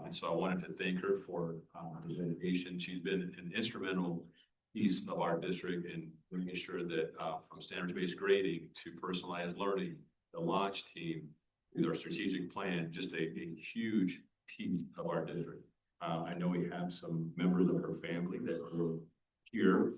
Speaker 4: And so I wanted to thank her for her dedication. She's been an instrumental piece of our district in making sure that from standards-based grading to personalized learning, the launch team, with our strategic plan, just a huge piece of our district. I know we have some members of her family that are here.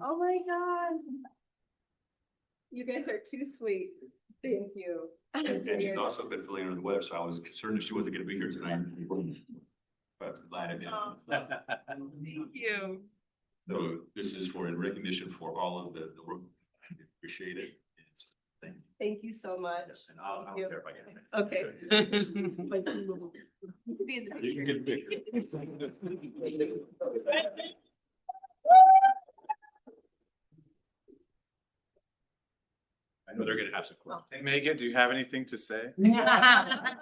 Speaker 2: Oh my God. You guys are too sweet. Thank you.
Speaker 4: And she's also been feeling under the weather, so I was concerned if she wasn't gonna be here tonight. But glad I did.
Speaker 2: Thank you.
Speaker 4: So this is in recognition for all of the work. I appreciate it. Thank you.
Speaker 2: Thank you so much.
Speaker 4: And I'll
Speaker 2: Thank you.
Speaker 4: care if I can.
Speaker 2: Okay.
Speaker 4: You can get a picture. I know they're gonna have some questions.
Speaker 9: Hey, Megan, do you have anything to say?
Speaker 2: I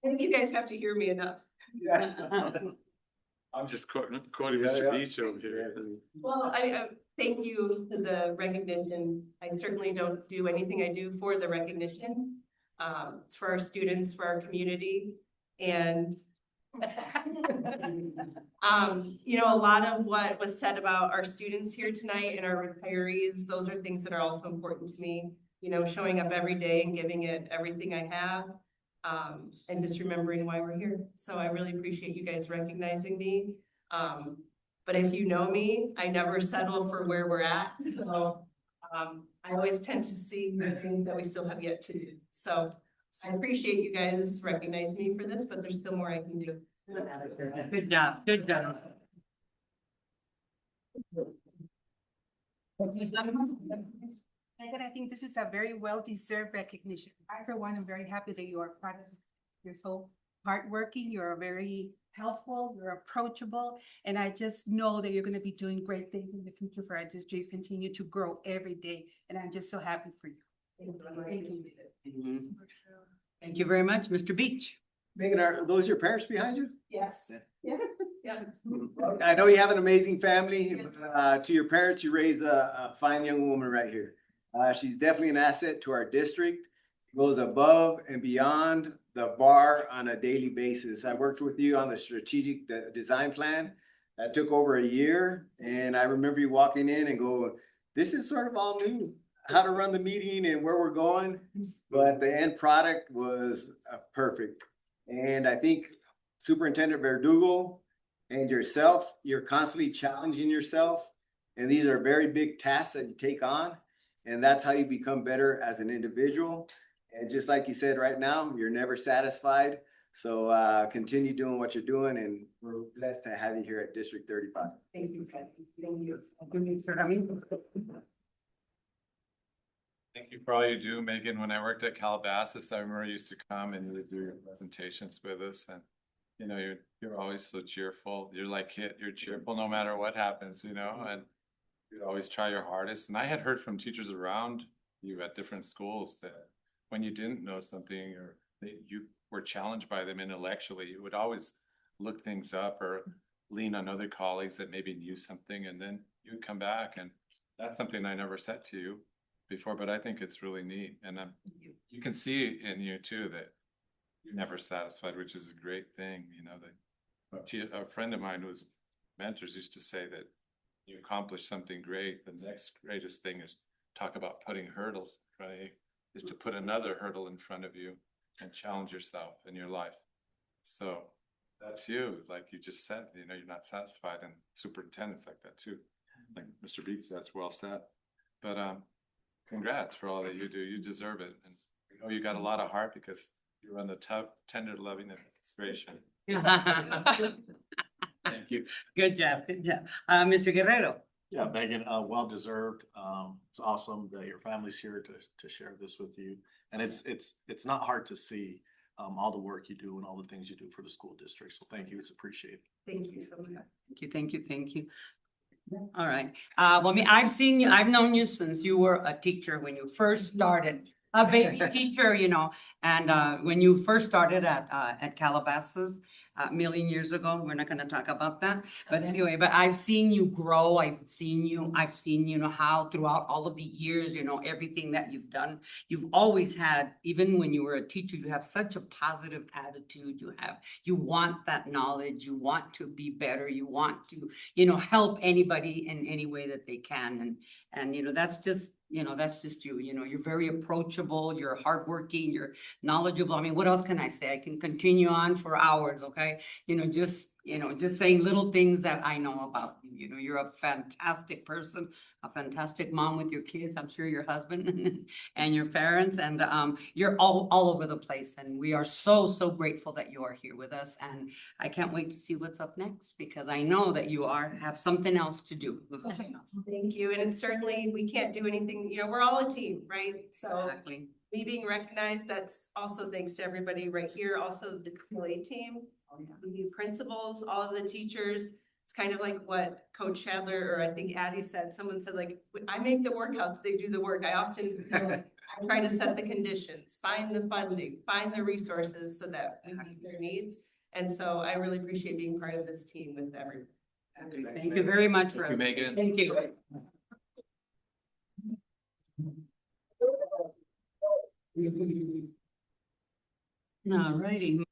Speaker 2: think you guys have to hear me enough.
Speaker 9: I'm just quoting Mr. Beach over here.
Speaker 2: Well, I thank you for the recognition. I certainly don't do anything I do for the recognition. It's for our students, for our community, and you know, a lot of what was said about our students here tonight and our retirees, those are things that are also important to me. You know, showing up every day and giving it everything I have. And just remembering why we're here. So I really appreciate you guys recognizing me. But if you know me, I never settle for where we're at. So I always tend to see the things that we still have yet to do. So I appreciate you guys recognize me for this, but there's still more I can do.
Speaker 1: Good job, good job.
Speaker 8: Megan, I think this is a very well-deserved recognition. I, for one, am very happy that you are part of it. You're so hardworking, you're very helpful, you're approachable, and I just know that you're gonna be doing great things in the future for our district. You continue to grow every day, and I'm just so happy for you. Thank you.
Speaker 1: Thank you very much, Mr. Beach.
Speaker 6: Megan, are those your parents behind you?
Speaker 2: Yes. Yeah. Yeah.
Speaker 6: I know you have an amazing family.
Speaker 2: Yes.
Speaker 6: To your parents, you raise a fine young woman right here. She's definitely an asset to our district. Goes above and beyond the bar on a daily basis. I worked with you on the strategic design plan. That took over a year, and I remember you walking in and go, this is sort of all new, how to run the meeting and where we're going. But the end product was perfect. And I think Superintendent Verdugo and yourself, you're constantly challenging yourself. And these are very big tasks that you take on. And that's how you become better as an individual. And just like you said right now, you're never satisfied. So continue doing what you're doing, and we're blessed to have you here at District 35.
Speaker 2: Thank you. Thank you.
Speaker 9: Thank you for all you do, Megan. When I worked at Calabasas, I remember you used to come and you would do your presentations with us, and you know, you're always so cheerful. You're like Kit, you're cheerful no matter what happens, you know, and you always try your hardest. And I had heard from teachers around you at different schools that when you didn't know something or you were challenged by them intellectually, you would always look things up or lean on other colleagues that maybe knew something, and then you would come back. And that's something I never said to you before, but I think it's really neat. And you can see in you too that you're never satisfied, which is a great thing. You know, that a friend of mine who's mentors used to say that you accomplish something great, the next greatest thing is talk about putting hurdles, right? Is to put another hurdle in front of you and challenge yourself in your life. So that's you, like you just said, you know, you're not satisfied, and superintendents like that too. Like Mr. Beeks, that's well said. But congrats for all that you do. You deserve it. And we know you got a lot of heart because you run the tough, tender, loving administration.
Speaker 4: Thank you.
Speaker 1: Good job, good job. Mr. Guerrero.
Speaker 10: Yeah, Megan, well deserved. It's awesome that your family's here to share this with you. And it's not hard to see all the work you do and all the things you do for the school district. So thank you. It's appreciated.
Speaker 2: Thank you so much.
Speaker 1: Thank you, thank you, thank you. All right, well, I mean, I've seen you, I've known you since you were a teacher when you first started, a baby teacher, you know. And when you first started at Calabasas, a million years ago, we're not gonna talk about that. But anyway, but I've seen you grow, I've seen you know, how throughout all of the years, you know, everything that you've done. You've always had, even when you were a teacher, you have such a positive attitude. You want that knowledge, you want to be better, you want to, you know, help anybody in any way that they can. And, you know, that's just you. You know, you're very approachable, you're hardworking, you're knowledgeable. I mean, what else can I say? I can continue on for hours, okay? You know, just saying little things that I know about you. You know, you're a fantastic person, a fantastic mom with your kids. I'm sure your husband and your parents, and you're all over the place. And we are so grateful that you are here with us. And I can't wait to see what's up next, because I know that you have something else to do.
Speaker 2: Thank you. And it's certainly, we can't do anything, you know, we're all a team, right? So
Speaker 1: Exactly.
Speaker 2: me being recognized, that's also thanks to everybody right here, also the CLA team, the principals, all of the teachers. It's kind of like what Coach Shadler, or I think Addie said, someone said, like, I make the workouts, they do the work. I often feel like I'm trying to set the conditions, find the funding, find the resources so that we meet their needs. And so I really appreciate being part of this team with everyone.
Speaker 1: Thank you very much for.
Speaker 4: Thank you, Megan.
Speaker 1: Thank you. All righty.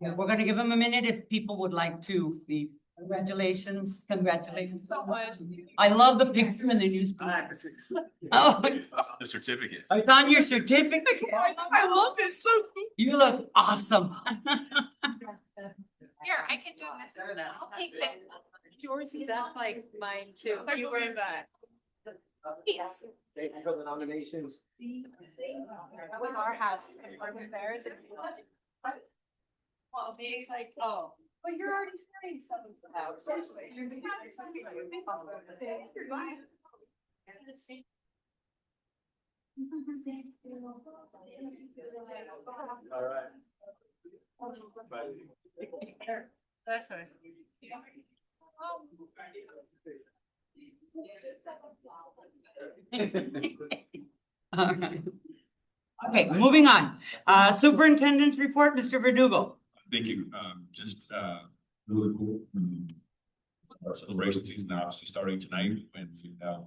Speaker 1: Yeah, we're gonna give them a minute if people would like to leave. Congratulations so much. I love the picture in the newspaper. Oh,
Speaker 4: The certificate.
Speaker 1: it's on your certificate.
Speaker 12: I love it, so cool.
Speaker 1: You look awesome.
Speaker 14: Here, I can do this. I'll take that. Yours is like mine too.
Speaker 12: I'll be right back.
Speaker 14: Yes.
Speaker 6: Thank you for the nominations.
Speaker 14: That was our house. Department affairs. Well, these like, oh, but you're already carrying some of the house. You're
Speaker 6: All right.
Speaker 14: That's right.
Speaker 1: All right. Okay, moving on. Superintendent's report, Mr. Verdugo.
Speaker 4: Thank you. Just really cool. Our celebration season obviously starting tonight when we have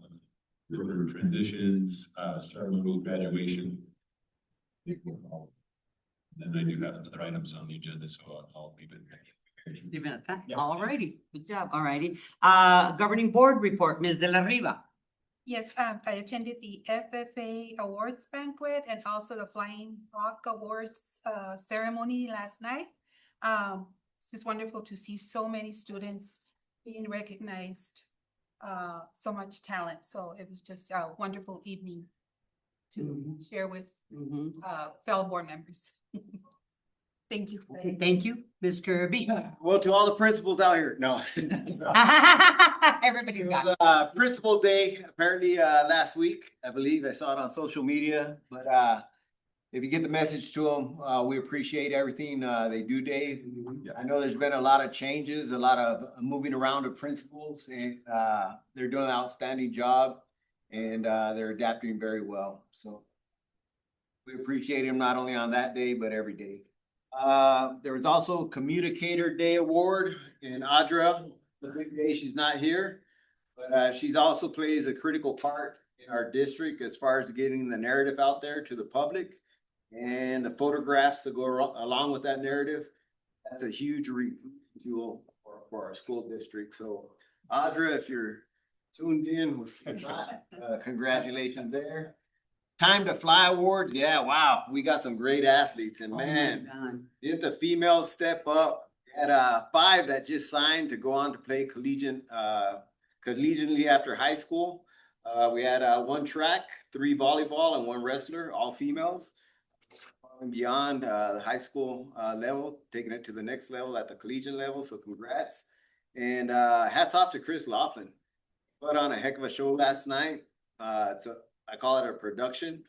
Speaker 4: different transitions, ceremonial graduation. And then I do have other items on the agenda, so I'll leave it.
Speaker 1: Leave it at that.
Speaker 4: Yeah.
Speaker 1: All righty, good job. All righty. Governing board report, Ms. De La Riva.
Speaker 8: Yes, I attended the FFA Awards banquet and also the Flying Rock Awards ceremony last night. It's just wonderful to see so many students being recognized, so much talent. So it was just a wonderful evening to share with fellow board members. Thank you.
Speaker 1: Okay, thank you, Mr. B.
Speaker 6: Well, to all the principals out here, no.
Speaker 1: Everybody's
Speaker 6: It
Speaker 1: got
Speaker 6: was,
Speaker 1: it.
Speaker 6: Principal Day, apparently, last week, I believe. I saw it on social media, but, if you get the message to them, we appreciate everything, they do, Dave. I know there's been a lot of changes, a lot of moving around of principals, and, they're doing an outstanding job, and, they're adapting very well, so. We appreciate him not only on that day, but every day. There was also Communicator Day Award in Audra. The big day, she's not here, but she's also plays a critical part in our district as far as getting the narrative out there to the public and the photographs that go along with that narrative. That's a huge tool for our school district. So Audra, if you're tuned in, congratulations there. Time to Fly Awards. Yeah, wow. We got some great athletes, and man, did the females step up? Had 5 that just signed to go on to play collegiately after high school. We had 1 track, 3 volleyball, and 1 wrestler, all females. going beyond the high school level, taking it to the next level at the collegiate level. So congrats. And hats off to Chris Laughlin. Put on a heck of a show last night. I call it a production.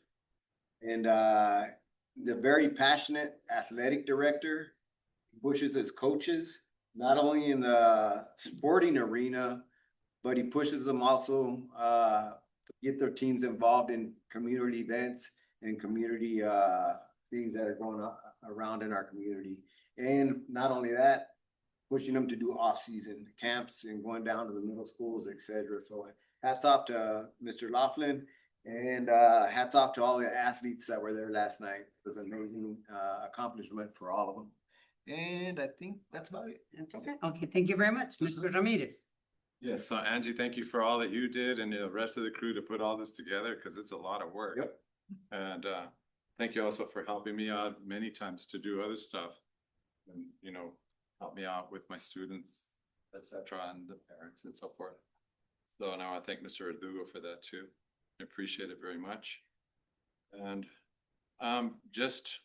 Speaker 6: And the very passionate athletic director pushes his coaches, not only in the sporting arena, but he pushes them also to get their teams involved in community events and community things that are going on around in our community. And not only that, pushing them to do off-season camps and going down to the middle schools, et cetera. So hats off to Mr. Laughlin, and hats off to all the athletes that were there last night. It was an amazing accomplishment for all of them. And I think that's about it.
Speaker 1: That's okay. Okay, thank you very much, Mr. Ramirez.
Speaker 9: Yes, so Angie, thank you for all that you did and the rest of the crew to put all this together, because it's a lot of work.
Speaker 6: Yep.
Speaker 9: And thank you also for helping me out many times to do other stuff. And, you know, help me out with my students, etc., and the parents and so forth. So now I thank Mr. Verdugo for that too. I appreciate it very much. And just,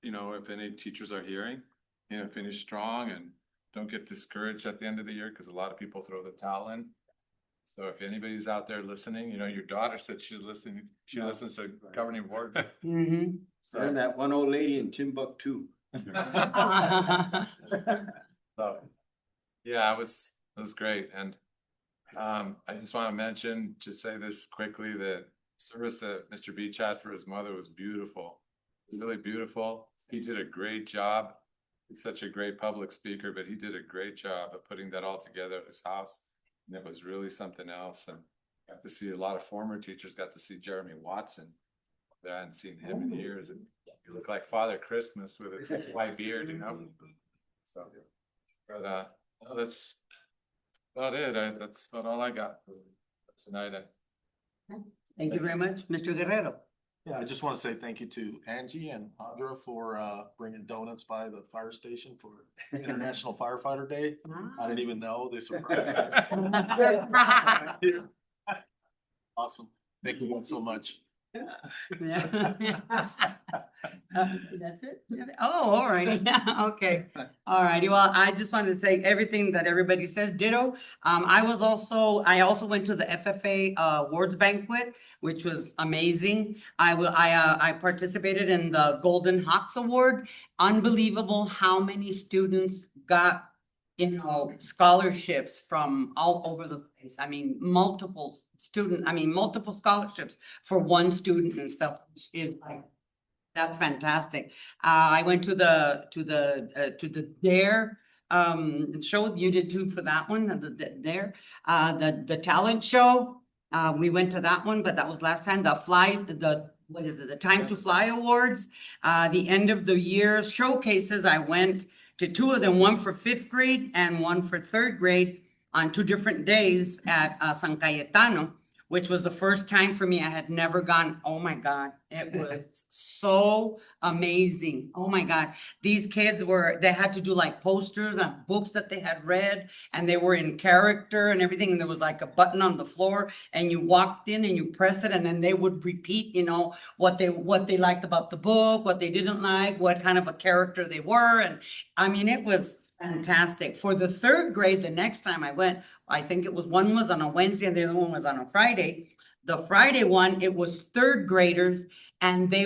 Speaker 9: you know, if any teachers are hearing, you know, finish strong and don't get discouraged at the end of the year, because a lot of people throw the towel in. So if anybody's out there listening, you know, your daughter said she's listening, she listens to governing board.
Speaker 1: Mm-hmm.
Speaker 6: And that one old lady in Timbuktu.
Speaker 9: So, yeah, it was great. And I just want to mention, to say this quickly, that service that Mr. Beach had for his mother was beautiful. It was really beautiful. He did a great job. He's such a great public speaker, but he did a great job of putting that all together at his house. And it was really something else. And got to see a lot of former teachers, got to see Jeremy Watson. I hadn't seen him in years. And he looked like Father Christmas with a white beard, you know? So, but no, that's about it. That's about all I got for tonight.
Speaker 1: Thank you very much, Mr. Guerrero.
Speaker 10: Yeah, I just want to say thank you to Angie and Audra for bringing donuts by the fire station for International Firefighter Day. I didn't even know, they surprised me. Awesome. Thank you so much.
Speaker 1: Yeah. That's it? Oh, all righty. Okay. All righty. Well, I just wanted to say everything that everybody says, ditto. I also went to the FFA awards banquet, which was amazing. I participated in the Golden Hawks Award. Unbelievable how many students got, you know, scholarships from all over the place. I mean, multiple scholarships for one student and stuff is like, that's fantastic. I went to the DARE show. You did too for that one, the DARE, the talent show. We went to that one, but that was last time. The Time to Fly Awards, the end of the year showcases. I went to two of them, one for 5th grade and one for 3rd grade on 2 different days at San Cayetano, which was the first time for me. I had never gone. Oh my God, it was so amazing. Oh my God. These kids they had to do like posters on books that they had read, and they were in character and everything. And there was like a button on the floor, and you walked in and you press it, and then they would repeat, you know, what they liked about the book, what they didn't like, what kind of a character they were. And I mean, it was fantastic. For the 3rd grade, the next time I went, I think one was on a Wednesday and the other one was on a Friday. The Friday one, it was 3rd graders, and they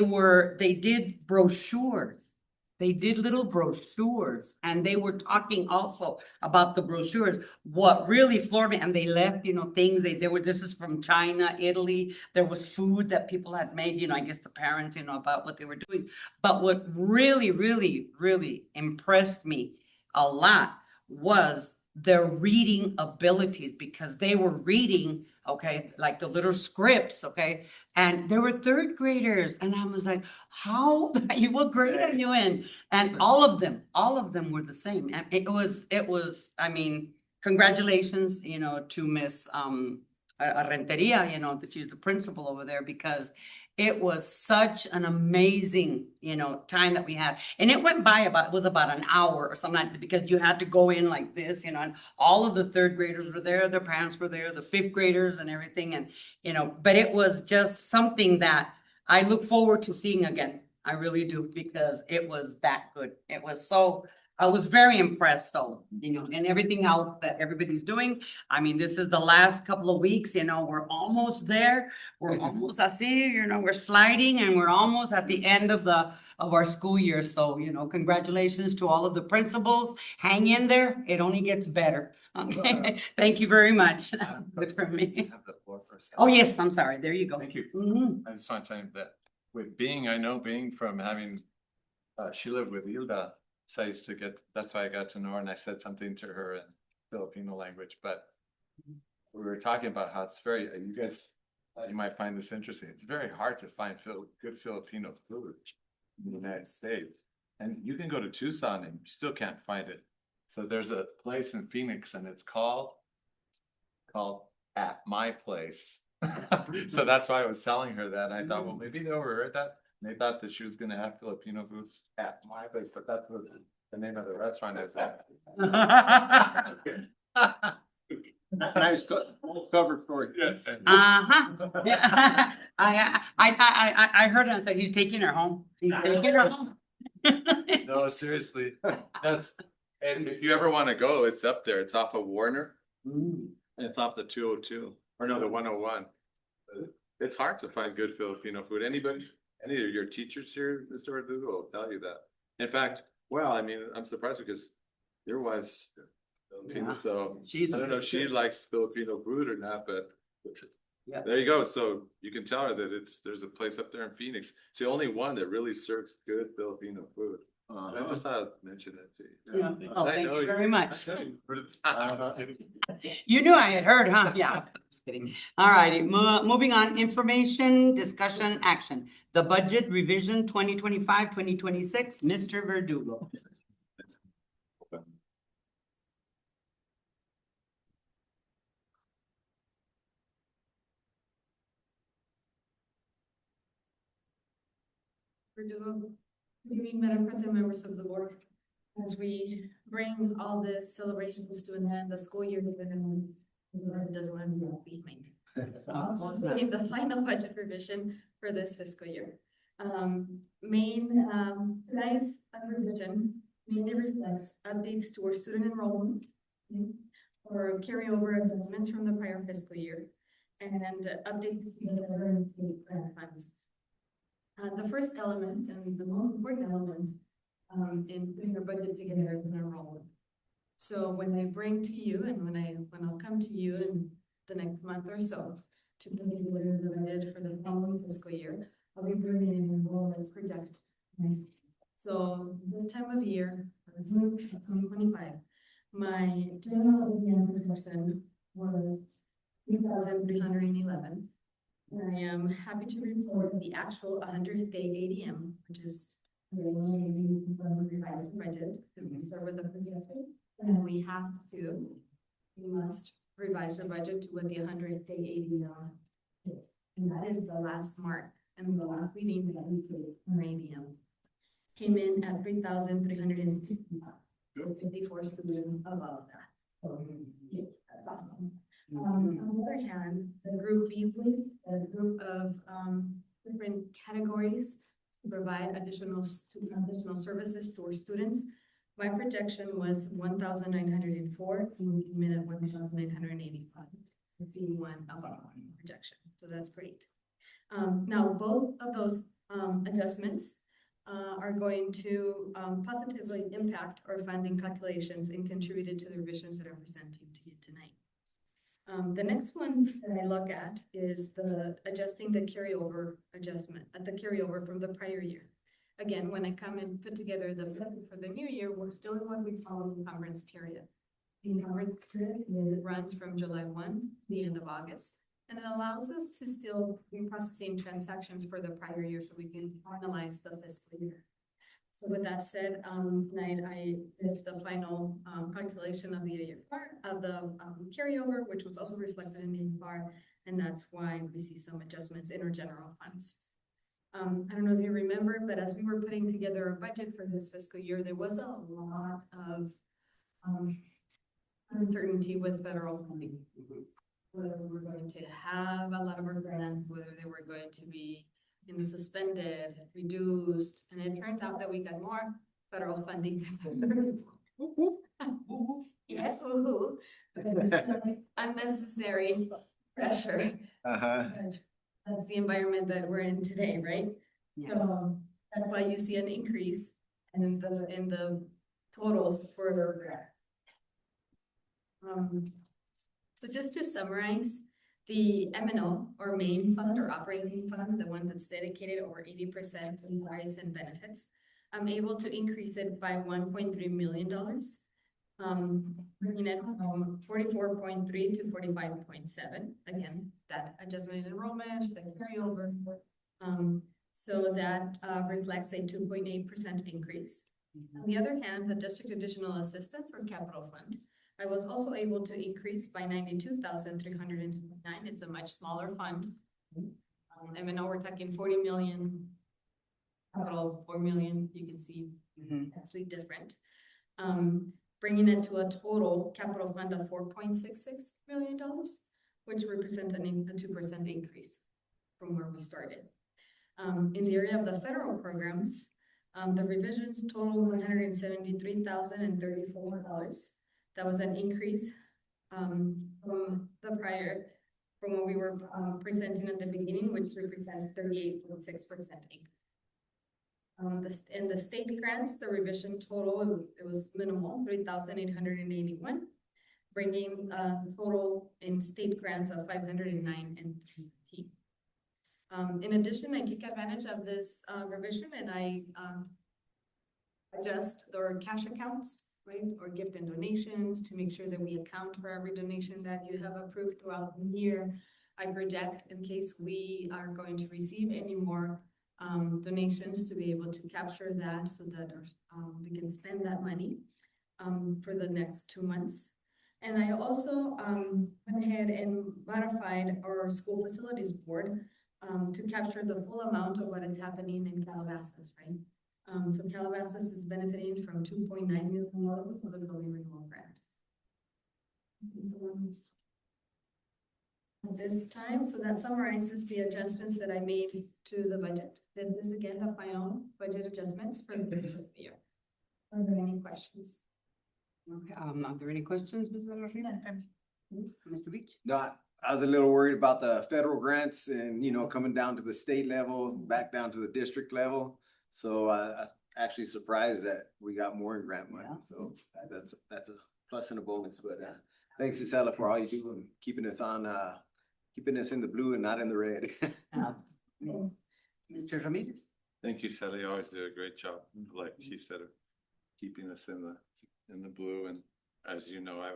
Speaker 1: did brochures. They did little brochures, and they were talking also about the brochures. What really floored me, and they left, you know, things this is from China, Italy. There was food that people had made, you know, I guess the parents, you know, about what they were doing. But what really, really, really impressed me a lot was their reading abilities, because they were reading, okay, like the little scripts, okay, and there were 3rd graders, and I was like, what grade are you in? And all of them were the same. And it was, I mean, congratulations, you know, to Miss Renteria, you know, that she's the principal over there, because it was such an amazing, you know, time that we had. And it went by it was about an hour or something like that, because you had to go in like this, you know, and all of the 3rd graders were there, their parents were there, the 5th graders and everything. And, you know, but it was just something that I look forward to seeing again. I really do, because it was that good. It was so, I was very impressed, so, and everything else that everybody's doing. I mean, this is the last couple of weeks, we're almost there. We're almost, I see, we're sliding and we're almost at the end of our school year. So, congratulations to all of the principals. Hang in there. It only gets better. Okay, thank you very much. Good for me.
Speaker 9: Have the floor for a second.
Speaker 1: Oh, yes, I'm sorry. There you go.
Speaker 9: Thank you.
Speaker 1: Mhm.
Speaker 9: I just want to tell you that with Bing, I know Bing from having, she lived with Hilda. So I used to that's why I got to know her, and I said something to her in Filipino language, but we were talking about how it's very, you guys, you might find this interesting. It's very hard to find good Filipino food in the United States. And you can go to Tucson and you still can't find it. So there's a place in Phoenix and it's called At My Place. So that's why I was telling her that. I thought, well, maybe they overheard that. And they thought that she was gonna have Filipino food at my place, but that's what the name of the restaurant is.
Speaker 6: Nice cover story.
Speaker 1: Uh-huh. Yeah. I heard him say he's taking her home. He's taking her home.
Speaker 9: No, seriously, and if you ever want to go, it's up there. It's off of Warner. And it's off the 202, or no, the 101. It's hard to find good Filipino food. Any of your teachers here, Mr. Verdugo, will tell you that. In fact, well, I mean, I'm surprised because your wife's Filipino,
Speaker 1: Yeah.
Speaker 9: so
Speaker 1: She's
Speaker 9: I don't know if she likes Filipino food or not, but
Speaker 1: Yeah.
Speaker 9: there you go. So you can tell her that there's a place up there in Phoenix. It's the only one that really serves good Filipino food. I just thought I'd mention that to you.
Speaker 1: Yeah. Oh, thank you very much.
Speaker 9: I
Speaker 1: You knew I had heard, huh? Yeah, just kidding. All righty, moving on, information, discussion, action. The budget revision 2025-2026. Mr. Verdugo.
Speaker 15: Verdugo. Good evening, Madam President, members of the board. As we bring all the celebrations to an end, the school year to an end, it doesn't want to be behind. In the final budget revision for this fiscal year. Tonight's revision mainly reflects updates to our student enrollment or carryover adjustments from the prior fiscal year and updates to the federal and state grant funds. The first element and the most important element in putting our budget together is an enrollment. So when I bring to you and when I'll come to you in the next month or so to put together the budget for the following fiscal year, I'll be bringing in an enrollment projection. Right? So this time of year, June 2025, my general ADM projection was 3,311. I am happy to report the actual 100th day ADM, which is the revised budget, because we start with the projection, and we must revise our budget to what the 100th day ADM is. And that is the last mark and the last reading that we did on ADM. Came in at 3,365, with 54 students above that. So yeah, that's awesome. On the other hand, the group B, a group of different categories to provide additional services to our students. My projection was 1,904, and we came in at 1,985, being one above projection. So that's great. Now, both of those adjustments are going to positively impact our funding calculations and contributed to the revisions that I'm presenting to you tonight. The next one that I look at is adjusting the carryover adjustment, the carryover from the prior year. Again, when I come and put together the budget for the new year, we're still in what we call the encumbrance period. The encumbrance period runs from July 1 to the end of August, and it allows us to still be processing transactions for the prior year so we can finalize the fiscal year. So with that said, tonight I did the final calculation of the AFR, of the carryover, which was also reflected in the AFR, and that's why we see some adjustments in our general funds. I don't know if you remember, but as we were putting together our budget for this fiscal year, there was a lot of uncertainty with federal funding. Whether we were going to have a lot of our grants, whether they were going to be suspended, reduced, and it turns out that we got more federal funding. Yes, woo-hoo. Unnecessary pressure.
Speaker 6: Uh-huh.
Speaker 15: That's the environment that we're in today, right? So that's why you see an increase in the totals for the grant. So just to summarize, the M&O or main fund or operating fund, the one that's dedicated over 80% to salaries and benefits, I'm able to increase it by $1.3 million. Bringing it from 44.3 to 45.7. Again, that adjustment in enrollment, the carryover. So that reflects a 2.8% increase. On the other hand, the district additional assistance or capital fund, I was also able to increase by 92,329. It's a much smaller fund. And now we're talking 40 million, capital 4 million. You can see vastly different. Bringing it to a total capital fund of $4.66 million, which represents a 2% increase from where we started. In the area of the federal programs, the revisions total $173,034. That was an increase from what we were presenting at the beginning, which represents 38.6% increase. In the state grants, the revision total, it was minimal, 3,881, bringing total in state grants of 509 and 13. In addition, I take advantage of this revision and I adjust our cash accounts, right, or gift and donations to make sure that we account for every donation that you have approved throughout the year. I project in case we are going to receive any more donations to be able to capture that so that we can spend that money for the next 2 months. And I also went ahead and modified our school facilities board to capture the full amount of what is happening in Calabasas, right? So Calabasas is benefiting from $2.9 million of the building renewal grant. At this time, so that summarizes the adjustments that I made to the budget. This is again the final budget adjustments for this year. Are there any questions?
Speaker 1: Okay, are there any questions, Ms. Larrina? Mr. Beach?
Speaker 6: No, I was a little worried about the federal grants and, coming down to the state level, back down to the district level. So I actually surprised that we got more in grant money. So that's a plus and a bonus. But thanks, Isela, for all you do and keeping us in the blue and not in the red.
Speaker 1: Mr. Ramirez?
Speaker 9: Thank you, Sally. You always do a great job, like he said, of keeping us in the blue. And as you know, I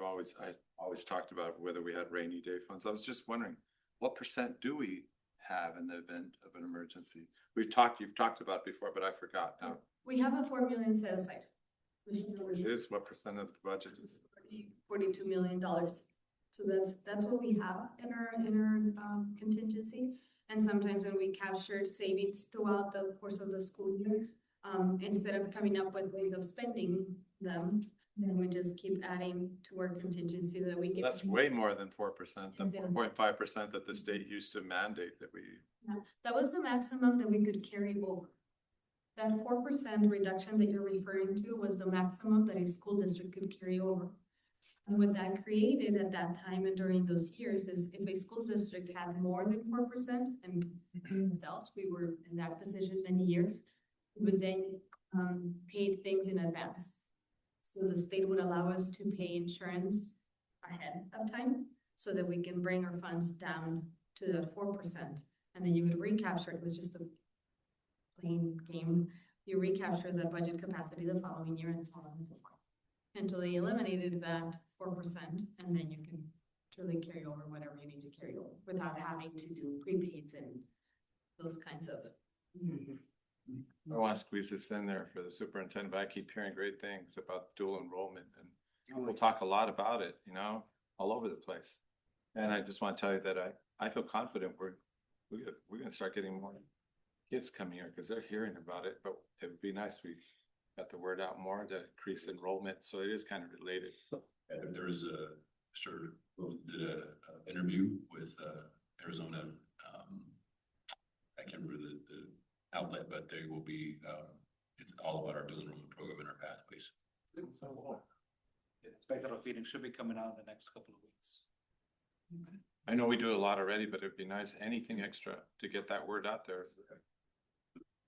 Speaker 9: always talked about whether we had rainy day funds. I was just wondering, what percent do we have in the event of an emergency? You've talked about it before, but I forgot now.
Speaker 15: We have a 4 million set aside.
Speaker 9: Which is what percent of the budget is?
Speaker 15: $42 million. So that's what we have in our contingency. And sometimes when we captured savings throughout the course of the school year, instead of coming up with ways of spending them, then we just keep adding to our contingency that we get.
Speaker 9: That's way more than 4%, the 4.5% that the state used to mandate that we.
Speaker 15: Yeah, that was the maximum that we could carry over. That 4% reduction that you're referring to was the maximum that a school district could carry over. And what that created at that time and during those years is if a school district had more than 4% and themselves, we were in that position many years, we would then pay things in advance. So the state would allow us to pay insurance ahead of time so that we can bring our funds down to the 4%. And then you would recapture, it was just a plain game. You recapture the budget capacity the following year and so on and so forth. Until they eliminated that 4%, and then you can truly carry over whatever you need to carry over without having to do prepaids and those kinds of.
Speaker 9: I want to squeeze this in there for the superintendent, but I keep hearing great things about dual enrollment, and we'll talk a lot about it, all over the place. And I just want to tell you that I feel confident we're going to start getting more kids coming here because they're hearing about it. But it would be nice if we got the word out more to increase enrollment. So it is kind of related.
Speaker 4: And there is did a interview with Arizona. I can't remember the outlet, but they will be, it's all about our dual enrollment program and our pathways.
Speaker 7: Spectacle feeding should be coming out in the next couple of weeks.
Speaker 9: I know we do a lot already, but it'd be nice, anything extra to get that word out there.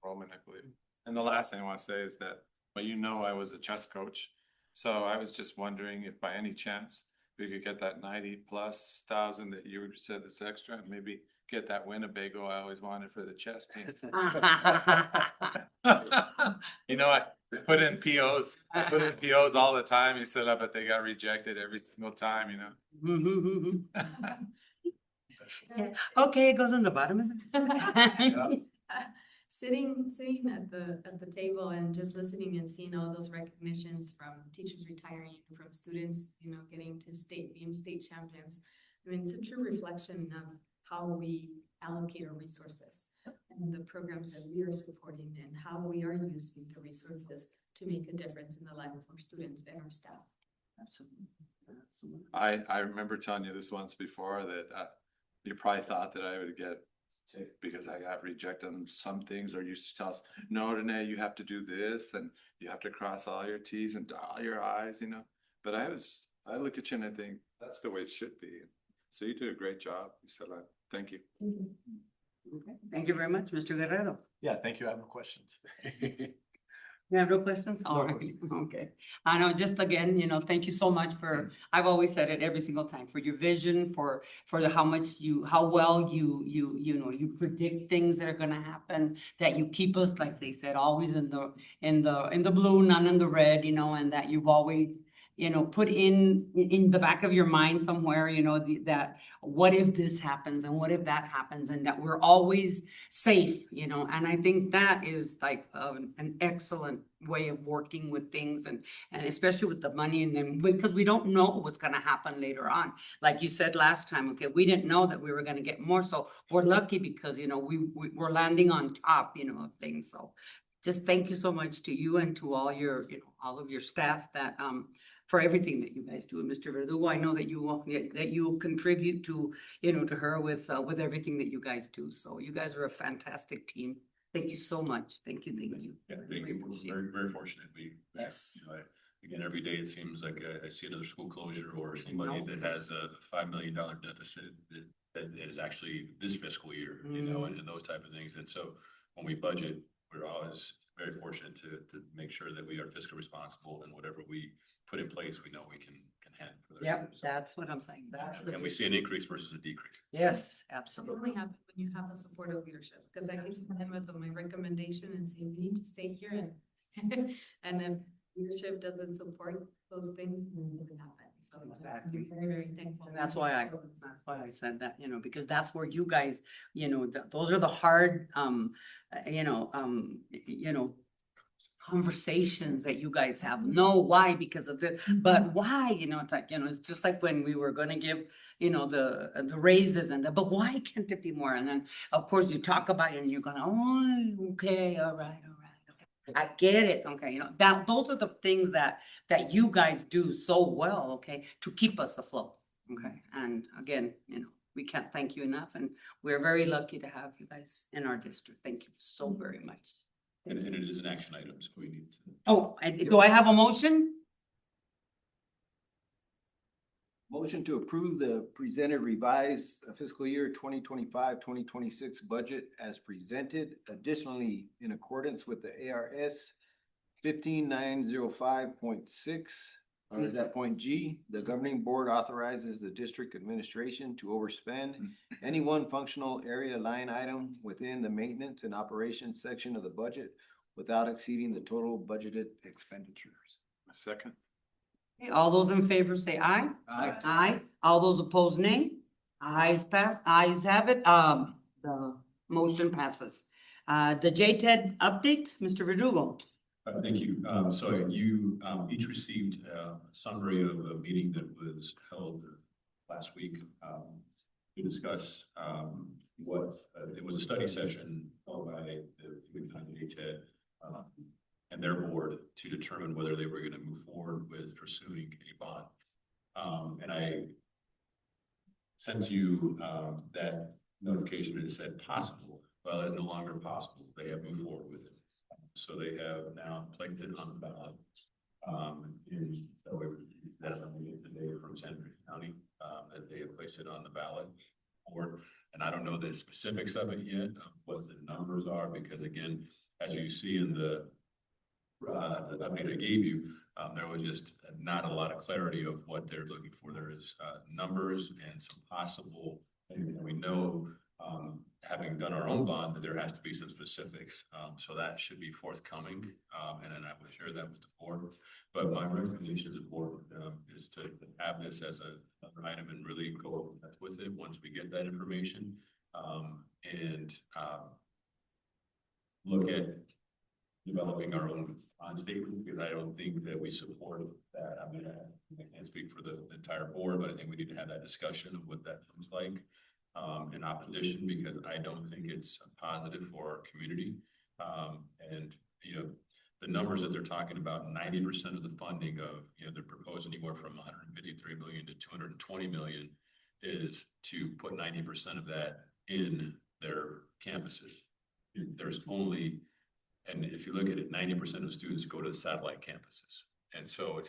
Speaker 9: Roman, I believe. And the last thing I want to say is that, well, you know, I was a chess coach. So I was just wondering if by any chance we could get that 90,000+ that you said it's extra, and maybe get that Winnebago I always wanted for the chess team. You know, I put in POs all the time. He said, but they got rejected every single time, you know?
Speaker 1: Okay, it goes on the bottom of it.
Speaker 15: Sitting at the table and just listening and seeing all those recognitions from teachers retiring, from students, you know, getting to being state champions. I mean, it's a true reflection of how we allocate our resources and the programs that we are supporting and how we are using the resources to make a difference in the life of our students and our staff.
Speaker 1: Absolutely. Absolutely.
Speaker 9: I remember telling you this once before that you probably thought that I would get sick because I got rejected on some things, or used to tell us, no, Renee, you have to do this and you have to cross all your T's and dot all your I's, you know. But I look at you and I think that's the way it should be. So you did a great job, Isela. Thank you.
Speaker 1: Okay, thank you very much, Mr. Guerrero.
Speaker 10: Yeah, thank you. I have no questions.
Speaker 1: You have no questions? All right, okay. I know, just again, you know, thank you so much for, I've always said it every single time, for your vision, for how well you predict things that are gonna happen, that you keep us, like they said, always in the blue, none in the red, you know, and that you've always, you know, put in the back of your mind somewhere, you know, that what if this happens and what if that happens, and that we're always safe, you know, and I think that is like an excellent way of working with things, and especially with the money, and then because we don't know what's gonna happen later on. Like you said last time, okay, we didn't know that we were gonna get more, so we're lucky because, you know, we're landing on top, you know, of things. So just thank you so much to you and to all your, you know, all of your staff that for everything that you guys do. And Mr. Verdugo, I know that you contribute to, you know, to her with everything that you guys do. So you guys are a fantastic team. Thank you so much. Thank you. Thank you.
Speaker 4: Yeah, thank you. We're very, very fortunate.
Speaker 1: Yes.
Speaker 4: You know, again, every day it seems like I see another school closure or somebody that has a $5 million deficit that is actually this fiscal year, you know, and those type of things. And so when we budget, we're always very fortunate to make sure that we are fiscally responsible, and whatever we put in place, we know we can handle for the
Speaker 1: Yep,
Speaker 4: residents.
Speaker 1: that's what I'm saying. That's the.
Speaker 4: And we see an increase versus a decrease.
Speaker 1: Yes,
Speaker 15: It
Speaker 1: absolutely.
Speaker 15: only happens when you have the support of leadership, because I can come in with my recommendation and say, we need to stay here, and and if leadership doesn't support those things, then it doesn't happen. So
Speaker 1: Exactly.
Speaker 15: I'm very, very thankful.
Speaker 1: And that's why I said that, you know, because that's where you guys, you know, those are the hard, you know, conversations that you guys have. No, why? Because of it, but why? You know, it's like, you know, it's just like when we were gonna give, you know, the raises but why can't it be more? And then, of course, you talk about it and you're gonna, oh, okay, all right. I get it, okay, you know, those are the things that you guys do so well, okay, to keep us afloat, okay? And again, you know, we can't thank you enough, and we're very lucky to have you guys in our district. Thank you so very much.
Speaker 4: And it is an action item, so we need to.
Speaker 1: Oh, do I have a motion?
Speaker 6: Motion to approve the presented revised fiscal year 2025-2026 budget as presented. Additionally, in accordance with the ARS 15905.6, or is that point G, the governing board authorizes the district administration to overspend any one functional area line item within the maintenance and operations section of the budget without exceeding the total budgeted expenditures.
Speaker 9: Second.
Speaker 1: Okay, all those in favor say aye.
Speaker 6: Aye.
Speaker 1: Aye. All those opposed, nay. Ayes have it. The motion passes. The JTED update, Mr. Verdugo.
Speaker 4: Thank you. So you each received a summary of a meeting that was held last week to discuss what it was a study session held by the JTED and their board to determine whether they were going to move forward with pursuing a bond. And I sent you that notification that it said possible, well, it's no longer possible. They have moved forward with it. So they have now placed it on the ballot. And so that's what we get today from Santa Cruz County, that they have placed it on the ballot board. And I don't know the specifics of it yet, of what the numbers are, because again, as you see in the update I gave you, there was just not a lot of clarity of what they're looking for. There is numbers and some possible, and we know, having done our own bond, that there has to be some specifics. So that should be forthcoming. And then I will share that with the board. But my recommendation to the board is to have this as another item and really go with it once we get that information. And look at developing our own bond statement, because I don't think that we support that. I mean, I can't speak for the entire board, but I think we need to have that discussion of what that looks like in opposition, because I don't think it's positive for our community. And, you know, the numbers that they're talking about, 90% of the funding of, you know, they're proposing anywhere from 153 million to 220 million is to put 90% of that in their campuses. There's only, and if you look at it, 90% of students go to satellite campuses. And so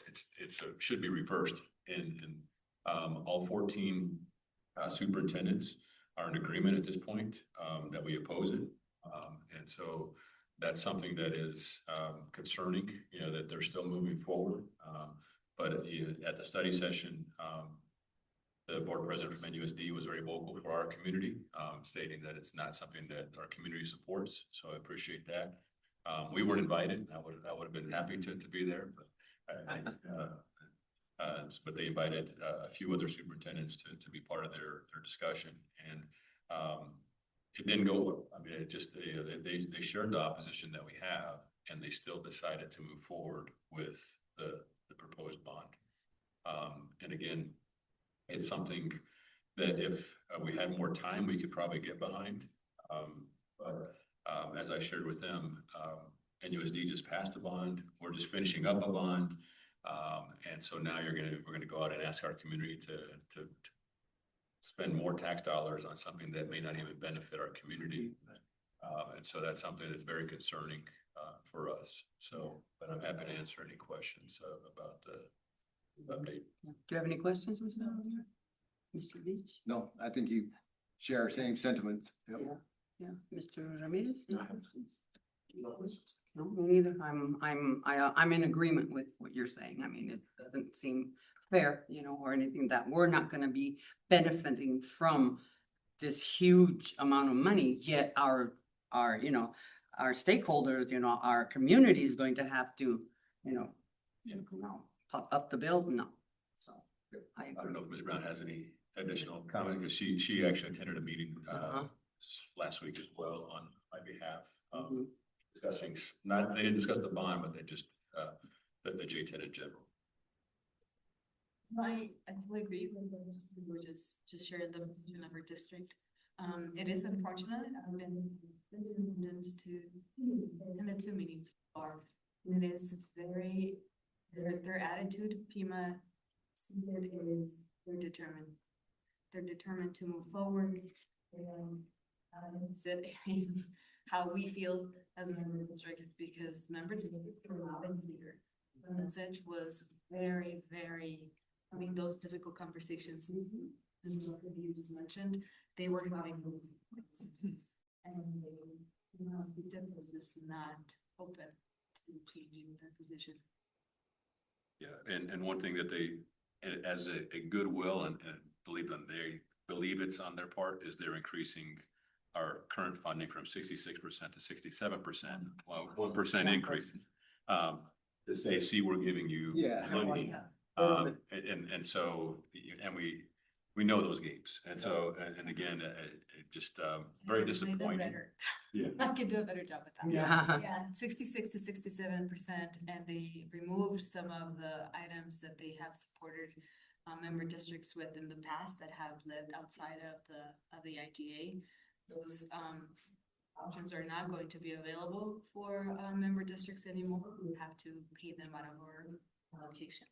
Speaker 4: should be reversed. And all 14 superintendents are in agreement at this point that we oppose it. And so that's something that is concerning, you know, that they're still moving forward. But at the study session, the board president from NUSD was very vocal for our community, stating that it's not something that our community supports. So I appreciate that. We weren't invited. I would have been happy to be there, but but they invited a few other superintendents to be part of their discussion, and it didn't go well. I mean, it just they shared the opposition that we have, and they still decided to move forward with the proposed bond. And again, it's something that if we had more time, we could probably get behind. But as I shared with them, NUSD just passed a bond. We're just finishing up a bond. And so now we're gonna go out and ask our community to spend more tax dollars on something that may not even benefit our community. And so that's something that's very concerning for us. So, but I'm happy to answer any questions about the update.
Speaker 1: Do you have any questions, Mr. Beach?
Speaker 6: No, I think you share our same sentiments. Yep.
Speaker 1: Yeah, Mr. Ramirez? No questions? No, me neither. I'm in agreement with what you're saying. I mean, it doesn't seem fair, you know, or anything that we're not gonna be benefiting from this huge amount of money, yet our, you know, our stakeholders, you know, our community is going to have to, you know, pop up the bill. No. So I
Speaker 4: don't know if Ms. Brown has any additional comment, because she actually attended a meeting last week as well on my behalf, discussing, they didn't discuss the bond, but they just the JTED in general.
Speaker 15: I totally agree with what we were just shared the position of our district. It is unfortunate. I've been in attendance to in the 2 meetings are. It is very their attitude. Pima is they're determined. They're determined to move forward. Said how we feel as member districts, because member districts were loud and clear. The message was very, very, I mean, those difficult conversations, as you just mentioned, they were having those conversations, and they, you know, CTEP was just not open to changing their position.
Speaker 4: Yeah, and one thing that they, as a goodwill and believe them, they believe it's on their part, is they're increasing our current funding from 66% to 67%, well, 1% increase. To say, see, we're giving you money. And so, and we know those games. And so, and again, it just very disappointing. Yeah.
Speaker 15: I can do a better job at that. Yeah, 66 to 67%, and they removed some of the items that they have supported member districts with in the past that have lived outside of the IGA. Those options are not going to be available for member districts anymore. We have to pay them out of our allocation.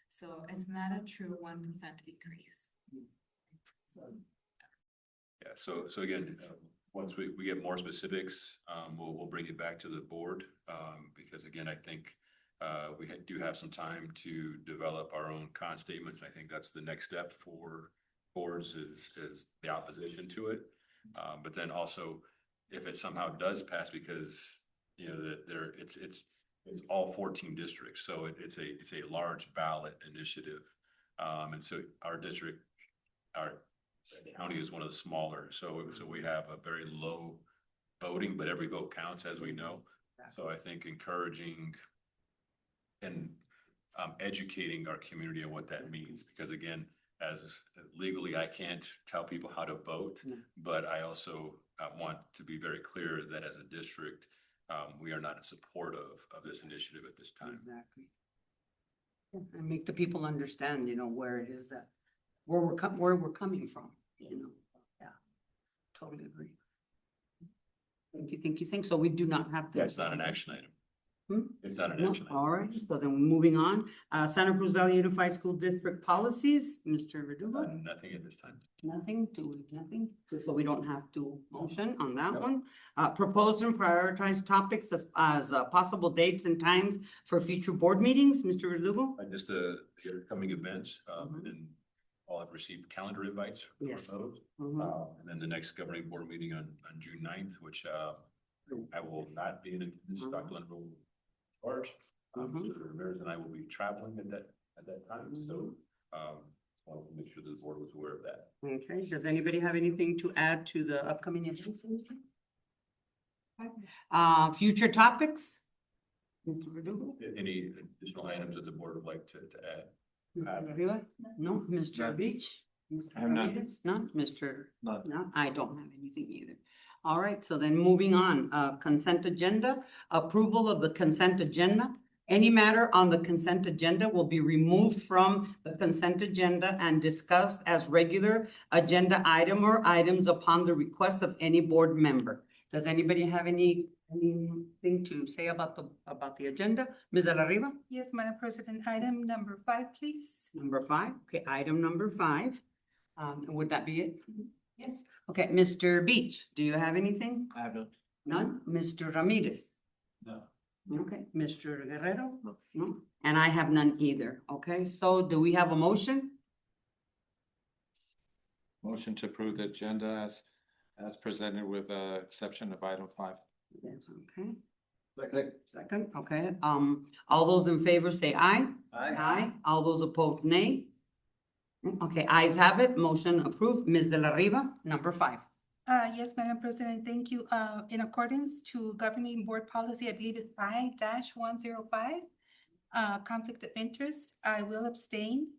Speaker 15: So it's not a true 1% increase. So.
Speaker 4: Yeah, so again, once we get more specifics, we'll bring it back to the board. Because again, I think we do have some time to develop our own con statements. I think that's the next step for boards is the opposition to it. But then also, if it somehow does pass, because you know that it's all 14 districts, so it's a large ballot initiative. And so our district, our county is one of the smaller, so we have a very low voting, but every vote counts, as we know. So I think encouraging and educating our community on what that means, because again, as legally, I can't tell people how to vote, but I also want to be very clear that as a district, we are not in support of this initiative at this time.
Speaker 1: Exactly. And make the people understand, you know, where it is that, where we're coming from, you know, yeah, totally agree. Thank you. So we do not have to.
Speaker 4: Yeah, it's not an action item. It's not an
Speaker 1: No,
Speaker 4: action item.
Speaker 1: all right, so then moving on, Santa Cruz Valley Unified School District policies, Mr. Verdugo.
Speaker 4: Nothing at this time.
Speaker 1: Nothing, so we don't have to motion on that one. Propose and prioritize topics as possible dates and times for future board meetings, Mr. Verdugo.
Speaker 4: Just the upcoming events, and I'll have received calendar invites for
Speaker 1: Yes.
Speaker 4: those. And then the next governing board meeting on June 9th, which I will not be in attendance. Dr. Linville will charge. Mr. Ramirez and I will be traveling at that time, so I'll make sure the board was aware of that.
Speaker 1: Okay, does anybody have anything to add to the upcoming agenda? Future topics? Mr. Verdugo?
Speaker 4: Any additional items that the board would like to add?
Speaker 1: Mr. Arriba? No, Mr. Beach?
Speaker 9: I have none.
Speaker 1: Ramirez? None, Mr.
Speaker 10: None.
Speaker 1: No, I don't have anything either. All right, so then moving on, consent agenda, approval of the consent agenda. Any matter on the consent agenda will be removed from the consent agenda and discussed as regular agenda item or items upon the request of any board member. Does anybody have anything to say about the agenda? Ms. De La Riva?
Speaker 8: Yes, Madam President, item number 5, please.
Speaker 1: Number 5, okay, item number 5. Would that be it? Yes. Okay, Mr. Beach, do you have anything?
Speaker 10: I have none.
Speaker 1: None? Mr. Ramirez?
Speaker 10: No.
Speaker 1: Okay, Mr. Guerrero? No. And I have none either. Okay, so do we have a motion?
Speaker 9: Motion to approve the agenda as presented with exception of item 5.
Speaker 1: Yes, okay. Second, okay. All those in favor say aye. Aye. All those opposed, nay. Okay, ayes have it. Motion approved. Ms. De La Riva, number 5.
Speaker 8: Yes, Madam President, thank you. In accordance to governing board policy, I believe it's 5-105, conflict of interest, I will abstain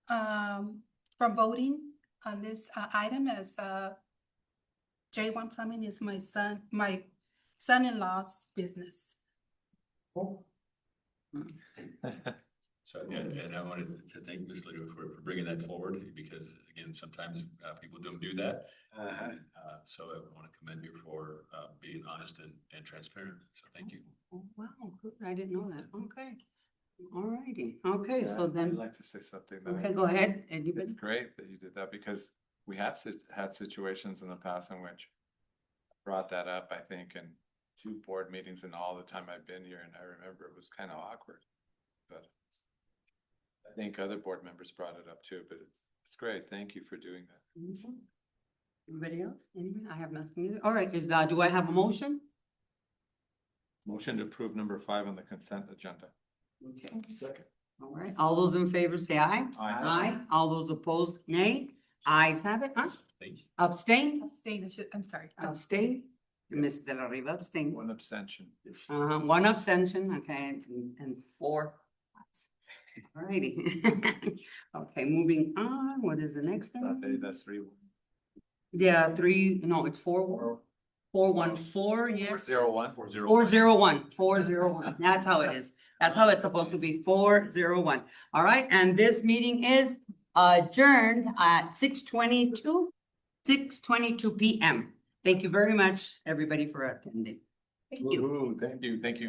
Speaker 8: from voting on this item as J1 Plumbing is my son-in-law's business.
Speaker 4: So, yeah, and I wanted to thank Ms. Lido for bringing that forward, because again, sometimes people don't do that. So I want to commend you for being honest and transparent. So thank you.
Speaker 1: Oh, wow, good. I didn't know that. Okay. All righty. Okay, so
Speaker 9: I'd
Speaker 1: then,
Speaker 9: like to say something.
Speaker 1: okay, go ahead. Anybody?
Speaker 9: It's great that you did that, because we have had situations in the past in which I brought that up, I think, in 2 board meetings and all the time I've been here, and I remember it was kind of awkward. But I think other board members brought it up too, but it's great. Thank you for doing that.
Speaker 1: Anybody else? Anybody? I have nothing either. All right, do I have a motion?
Speaker 9: Motion to approve number 5 on the consent agenda.
Speaker 1: Okay.
Speaker 9: Second.
Speaker 1: All right, all those in favor say aye.
Speaker 9: Aye.
Speaker 1: All those opposed, nay. Ayes have it, huh?
Speaker 4: Thank you.
Speaker 1: Abstain?
Speaker 8: Abstain, I'm sorry.
Speaker 1: Abstain? Ms. De La Riva abstains.
Speaker 9: 1 abstention.
Speaker 4: Yes.
Speaker 1: 1 abstention, okay, and 4. All righty. Okay, moving on. What is the next thing?
Speaker 9: That's 3.
Speaker 1: Yeah, 3, no, it's 4. 414, yes.
Speaker 9: 401.
Speaker 1: 401. That's how it is. That's how it's supposed to be. 401. All right, and this meeting is adjourned at 6:22 p.m. Thank you very much, everybody, for attending. Thank you.
Speaker 9: Thank you.